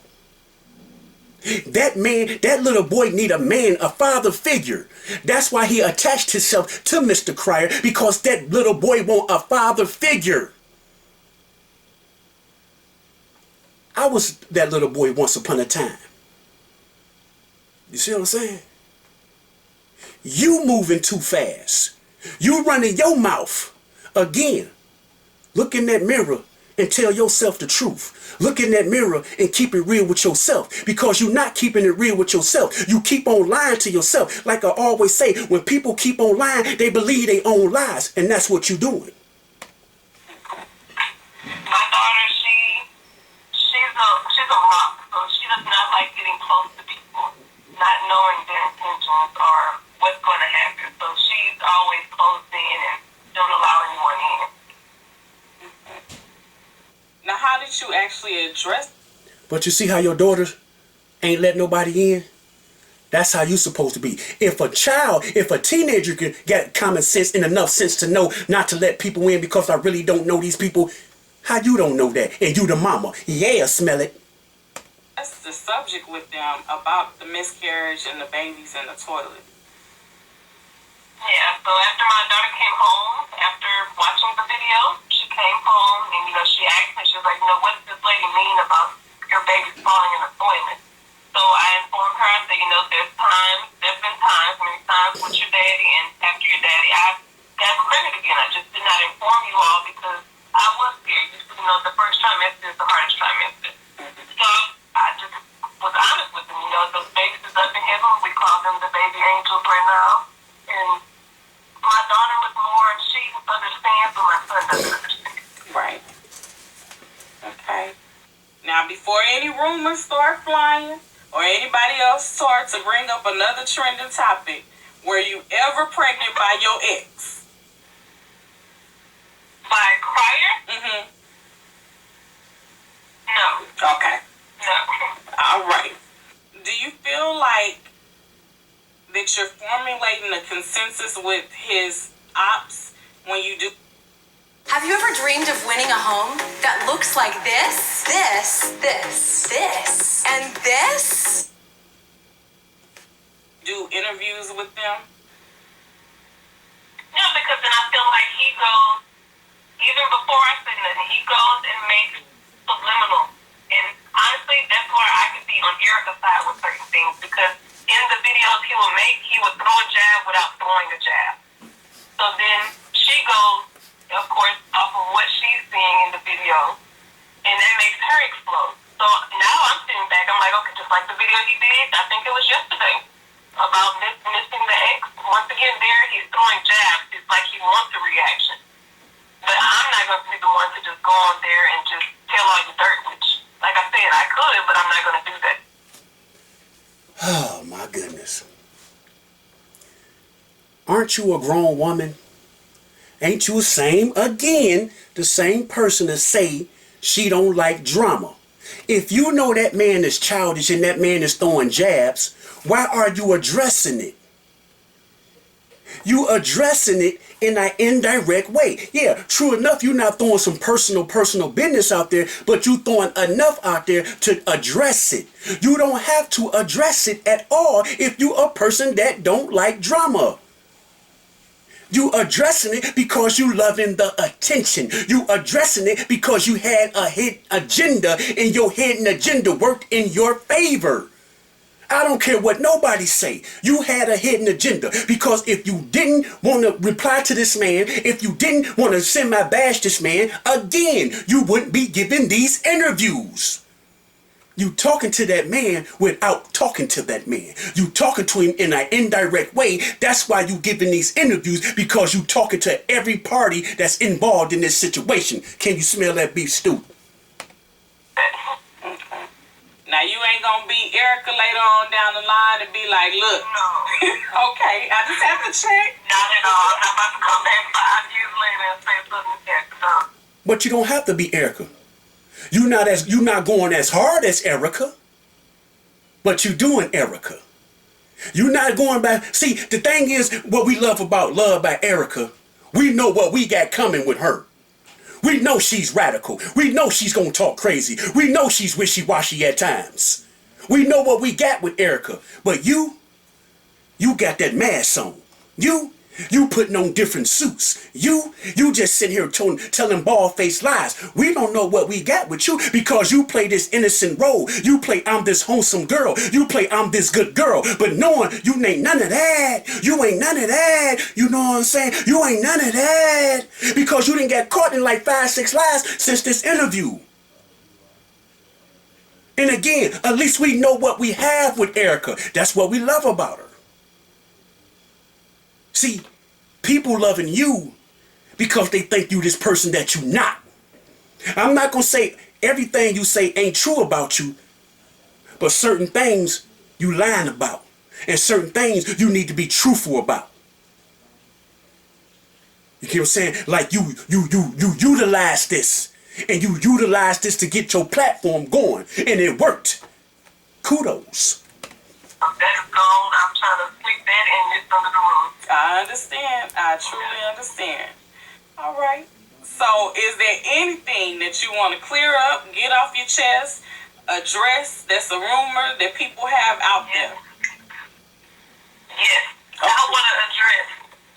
That man, that little boy need a man, a father figure. That's why he attached himself to Mr. Crier, because that little boy want a father figure. I was that little boy once upon a time. You see what I'm saying? You moving too fast. You running your mouth. Again, look in that mirror and tell yourself the truth. Look in that mirror and keep it real with yourself, because you're not keeping it real with yourself. You keep on lying to yourself. Like I always say, when people keep on lying, they believe their own lies, and that's what you're doing. My daughter, she's a rock, so she does not like getting close to people, not knowing their intentions or what's going to happen. So she's always closed in and don't allow anyone in. Now, how did you actually address? But you see how your daughter ain't let nobody in? That's how you supposed to be. If a teenager can get common sense and enough sense to know not to let people in because I really don't know these people, how you don't know that? And you the mama. Yeah, smell it. That's the subject with them about the miscarriage and the babies in the toilet. Yeah, so after my daughter came home, after watching the video, she came home and, she asked me, she was like, what does this lady mean about your baby falling in the toilet? So I informed her, I said, there's been times, many times with your daddy and after your daddy, I got pregnant again. I just did not inform you all because I was scared. The first trimester is the hardest trimester. So I just was honest with them. Those babies is up in heaven. We call them the baby angels right now. And my daughter was more, she understands, but my son doesn't understand. Right. Okay. Now, before any rumors start flying or anybody else starts to bring up another trending topic, were you ever pregnant by your ex? By Crier? Mm-hmm. No. Okay. No. All right. Do you feel like that you're formulating a consensus with his ops when you do? Have you ever dreamed of winning a home that looks like this, this, and this? Do interviews with them? No, because then I feel like he goes, even before I say nothing, he goes and makes subliminal. And honestly, that's where I could be on Erica's side with certain things, because in the videos he would throw a jab without throwing a jab. So then she goes, of course, off of what she's seeing in the video, and that makes her explode. So now I'm sitting back, I'm like, okay, just like the video he did, I think it was yesterday, about missing the ex. Once again, there he's throwing jabs. It's like he wants a reaction. But I'm not going to be the one to just go on there and just tell all your dirt, which, like I said, I could, but I'm not going to do that. Oh, my goodness. Aren't you a grown woman? Ain't you the same person to say she don't like drama? If you know that man is childish and that man is throwing jabs, why are you addressing it? You addressing it in an indirect way. Yeah, true enough, you're not throwing some personal business out there, but you throwing enough out there to address it. You don't have to address it at all if you a person that don't like drama. You addressing it because you loving the attention. You addressing it because you had a hidden agenda and your hidden agenda worked in your favor. I don't care what nobody say. You had a hidden agenda, because if you didn't want to reply to this man, if you didn't want to semi-bash this man, again, you wouldn't be giving these interviews. You talking to that man without talking to that man. You talking to him in an indirect way. That's why you giving these interviews, because you talking to every party that's involved in this situation. Can you smell that beef stew? Now you ain't gonna be Erica later on down the line and be like, look. No. Okay, I just have to check. Not at all. I'm not about to come back 5 years later and say something else. But you don't have to be Erica. You're not going as hard as Erica, but you're doing Erica. You're not going back. See, the thing is, what we love about Erica, we know what we got coming with her. We know she's radical. We know she's gonna talk crazy. We know she's wishy-washy at times. We know what we got with Erica. But you got that mask on. You putting on different suits. You just sitting here telling bald-faced lies. We don't know what we got with you because you play this innocent role. You play I'm this wholesome girl. You play I'm this good girl. But knowing you ain't none of that. You ain't none of that. You know what I'm saying? You ain't none of that. Because you didn't get caught in like 5-6 lies since this interview. And again, at least we know what we have with Erica. That's what we love about her. See, people loving you because they think you this person that you not. I'm not going to say everything you say ain't true about you, but certain things you lying about and certain things you need to be truthful about. You get what I'm saying? Like you utilize this and you utilize this to get your platform going and it worked. Kudos. That is gold. I'm trying to sleep that in this under the roof. I understand. I truly understand. All right. So is there anything that you want to clear up, get off your chest, address that's a rumor that people have out there? Yes. Okay. I want to address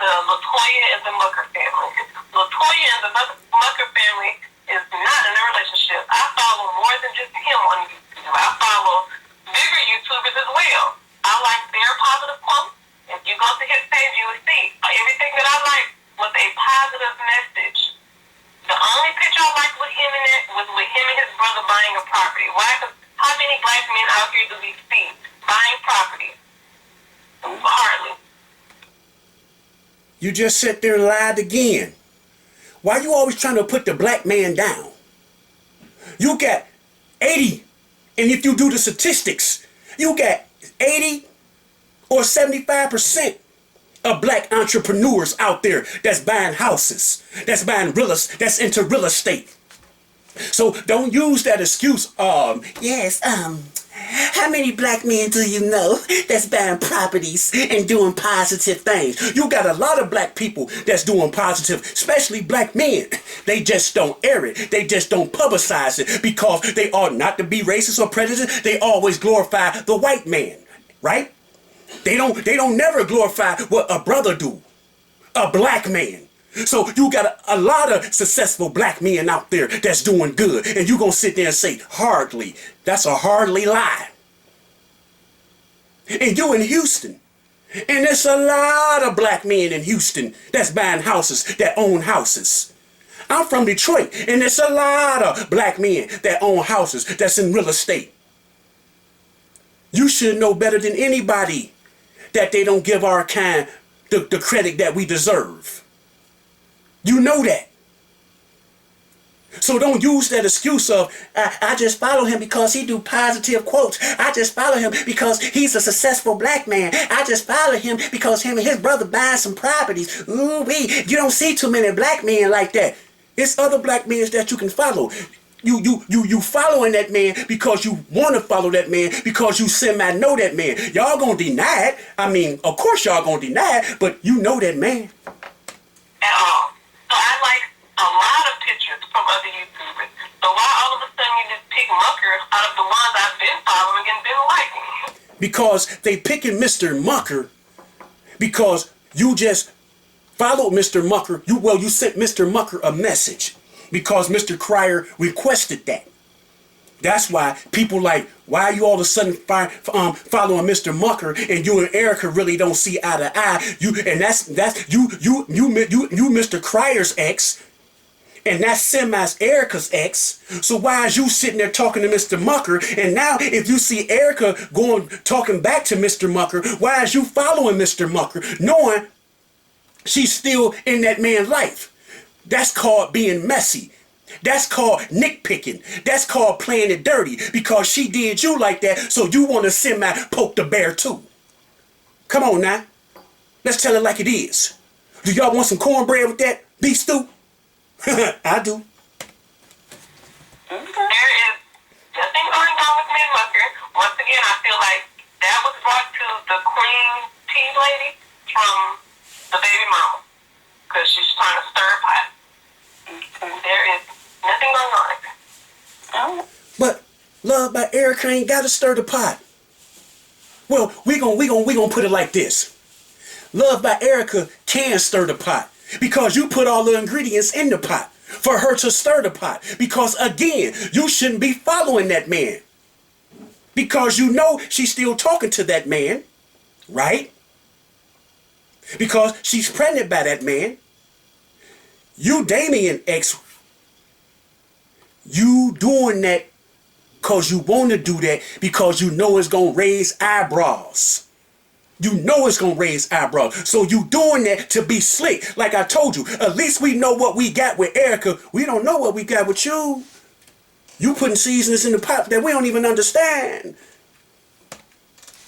the Latoya and the Mucker family. Latoya and the Mucker family is not in a relationship. I follow more than just him on YouTube. I follow bigger YouTubers as well. I like their positive quotes. If you go to his page, you will see everything that I like was a positive message. The only picture I liked with him in it was with him and his brother buying a property. Why? Because how many black men out here do we see buying property? Hardly. You just sit there and lied again. Why you always trying to put the black man down? You got 80, and if you do the statistics, you got 80 or 75% of black entrepreneurs out there that's buying houses, that's buying that's into real estate. So don't use that excuse, how many black men do you know that's buying properties and doing positive things? You got a lot of black people that's doing positive, especially black men. They just don't air it. They just don't publicize it because they are not to be racist or prejudiced. They always glorify the white man, right? They don't never glorify what a brother do, a black man. So you got a lot of successful black men out there that's doing good. And you going to sit there and say, hardly. That's a hardly lie. And you in Houston. And there's a lot of black men in Houston that's buying houses, that own houses. I'm from Detroit. And there's a lot of black men that own houses that's in real estate. You should know better than anybody that they don't give our kind the credit that we deserve. You know that. So don't use that excuse of, I just follow him because he do positive quotes. I just follow him because he's a successful black man. I just follow him because him and his brother buying some properties. Ooh-wee. You don't see too many black men like that. It's other black men that you can follow. You following that man because you want to follow that man because you semi-know that man. Y'all gonna deny it. I mean, of course y'all gonna deny it, but you know that man. At all. So I like a lot of pictures from other YouTubers. So why all of a sudden you just pick Mucker out of the ones I've been following and been liking? Because they picking Mr. Mucker because you just followed Mr. Mucker. You sent Mr. Mucker a message because Mr. Crier requested that. That's why people like, why are you all of a sudden following Mr. Mucker and you and Erica really don't see eye to eye? You Mr. Crier's ex, and that's Semi's Erica's ex. So why is you sitting there talking to Mr. Mucker? And now if you see Erica talking back to Mr. Mucker, why is you following Mr. Mucker, knowing she's still in that man's life? That's called being messy. That's called nitpicking. That's called playing it dirty because she did you like that, so you want to semi-poke the bear too. Come on now. Let's tell it like it is. Do y'all want some cornbread with that beef stew? I do. There is nothing going on with me and Mucker. Once again, I feel like that was brought to the queen tea lady from the baby mama because she's trying to stir a pot. There is nothing going on. Oh. But Love by Erica ain't gotta stir the pot. Well, we gonna put it like this. Love by Erica can stir the pot because you put all the ingredients in the pot for her to stir the pot. Because again, you shouldn't be following that man. Because you know she's still talking to that man, right? Because she's pregnant by that man. You, Damien X, you doing that because you want to do that because you know it's going to raise eyebrows. You know it's going to raise eyebrows. So you doing that to be slick. Like I told you, at least we know what we got with Erica. We don't know what we got with you. You putting seasonings in the pot that we don't even understand.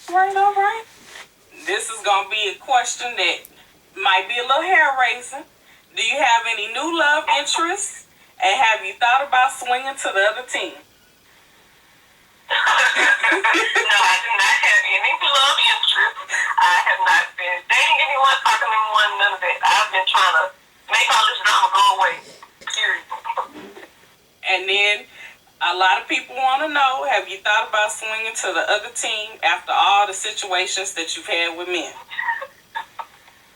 Right, all right. This is going to be a question that might be a little hair-raising. Do you have any new love interests? And have you thought about swinging to the other team? No, I do not have any love interest. I have not been dating anyone, talking to anyone, none of that. I've been trying to make all this drama go away. Period. And then a lot of people want to know, have you thought about swinging to the other team after all the situations that you've had with men?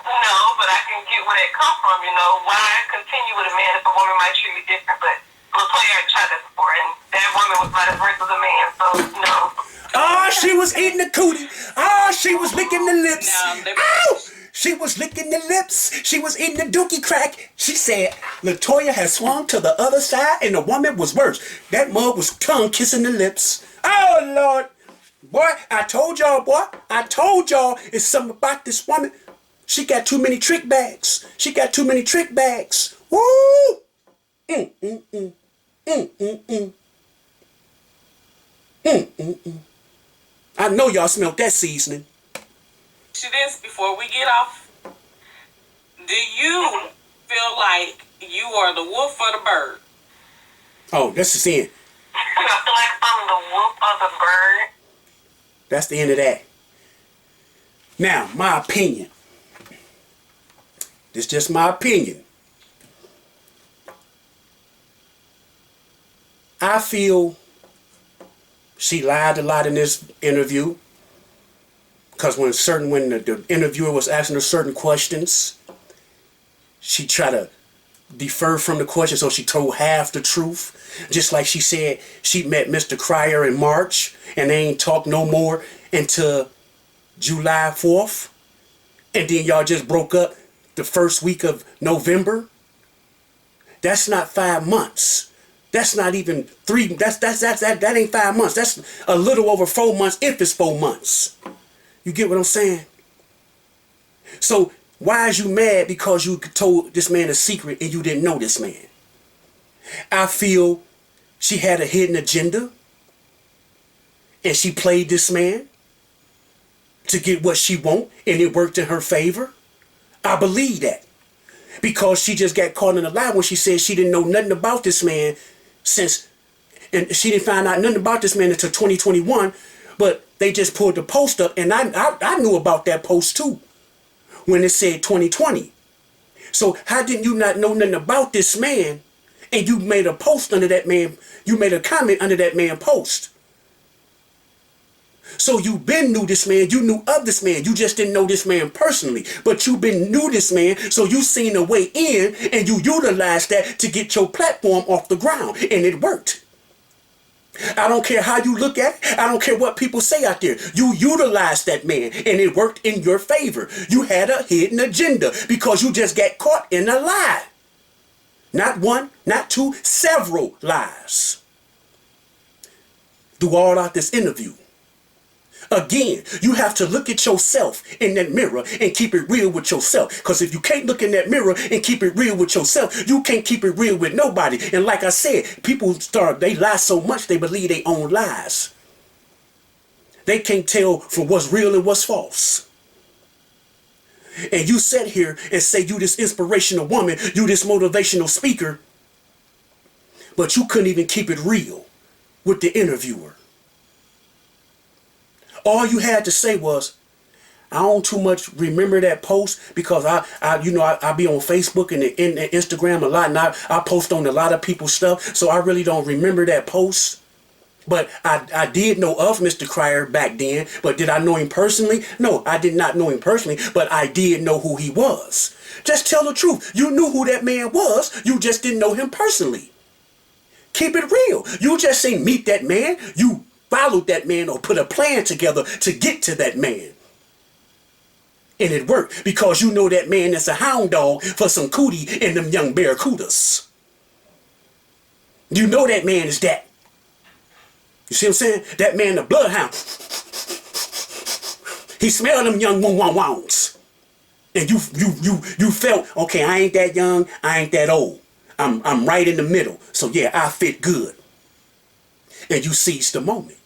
No, but I can get where that come from, you know. Why continue with a man if a woman might treat me different? But Latoya had tried that before, and that woman was not as rich as a man, so no. Oh, she was eating the cootie. Oh, she was licking the lips. Now, Ow! She was licking the lips. She was eating the dookie crack. She said Latoya had swung to the other side and the woman was worse. That mug was tongue kissing the lips. Oh, Lord. Boy, I told y'all, boy. I told y'all it's something about this woman. She got too many trick bags. She got too many trick bags. Woo! I know y'all smelled that seasoning. This before we get off. Do you feel like you are the wolf or the bird? Oh, that's the sin. I feel like I'm the wolf of the bird. That's the end of that. Now, my opinion. This is just my opinion. I feel she lied a lot in this interview. Because when the interviewer was asking her certain questions, she tried to defer from the question, so she told half the truth. Just like she said she met Mr. Cryer in March, and they ain't talked no more until July 4th. And then y'all just broke up the first week of November. That's not 5 months. That's not even 3. That ain't 5 months. That's a little over 4 months, if it's 4 months. You get what I'm saying? So why is you mad because you told this man a secret and you didn't know this man? I feel she had a hidden agenda and she played this man to get what she want and it worked in her favor. I believe that because she just got caught in a lie when she said she didn't know nothing about this man and she didn't find out nothing about this man until 2021. But they just pulled the post up, and I knew about that post too when it said 2020. So how didn't you not know nothing about this man and you made a post under that man, you made a comment under that man post? So you been knew this man, you knew of this man, you just didn't know this man personally, but you been knew this man, so you seen a way in and you utilized that to get your platform off the ground, and it worked. I don't care how you look at it. I don't care what people say out there. You utilized that man and it worked in your favor. You had a hidden agenda because you just got caught in a lie. Not one, not two, several lies. Through all out this interview. Again, you have to look at yourself in that mirror and keep it real with yourself. Because if you can't look in that mirror and keep it real with yourself, you can't keep it real with nobody. And like I said, people they lie so much they believe their own lies. They can't tell from what's real and what's false. And you sit here and say you this inspirational woman, you this motivational speaker, but you couldn't even keep it real with the interviewer. All you had to say was, I don't too much remember that post because I be on Facebook and Instagram a lot, and I post on a lot of people's stuff, so I really don't remember that post. But I did know of Mr. Crier back then, but did I know him personally? No, I did not know him personally, but I did know who he was. Just tell the truth. You knew who that man was, you just didn't know him personally. Keep it real. You just ain't meet that man, you followed that man or put a plan together to get to that man. And it worked because you know that man is a hound dog for some cootie and them young barracudas. You know that man is that. You see what I'm saying? That man, the bloodhound. He smelled them young wounds. And you felt, okay, I ain't that young, I ain't that old. I'm right in the middle. So yeah, I fit good. And you seized the moment.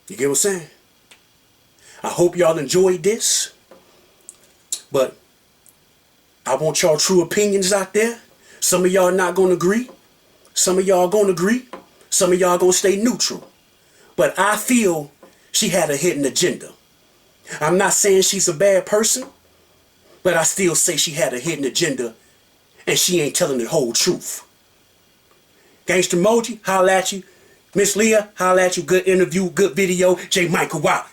You get what I'm saying? I hope y'all enjoyed this. But I want y'all true opinions out there. Some of y'all not gonna agree. Some of y'all gonna agree. Some of y'all gonna stay neutral. But I feel she had a hidden agenda. I'm not saying she's a bad person, but I still say she had a hidden agenda and she ain't telling the whole truth. Gangsta Moji, holla at you. Miss Leah, holla at you. Good interview, good video. J. Michael Wow.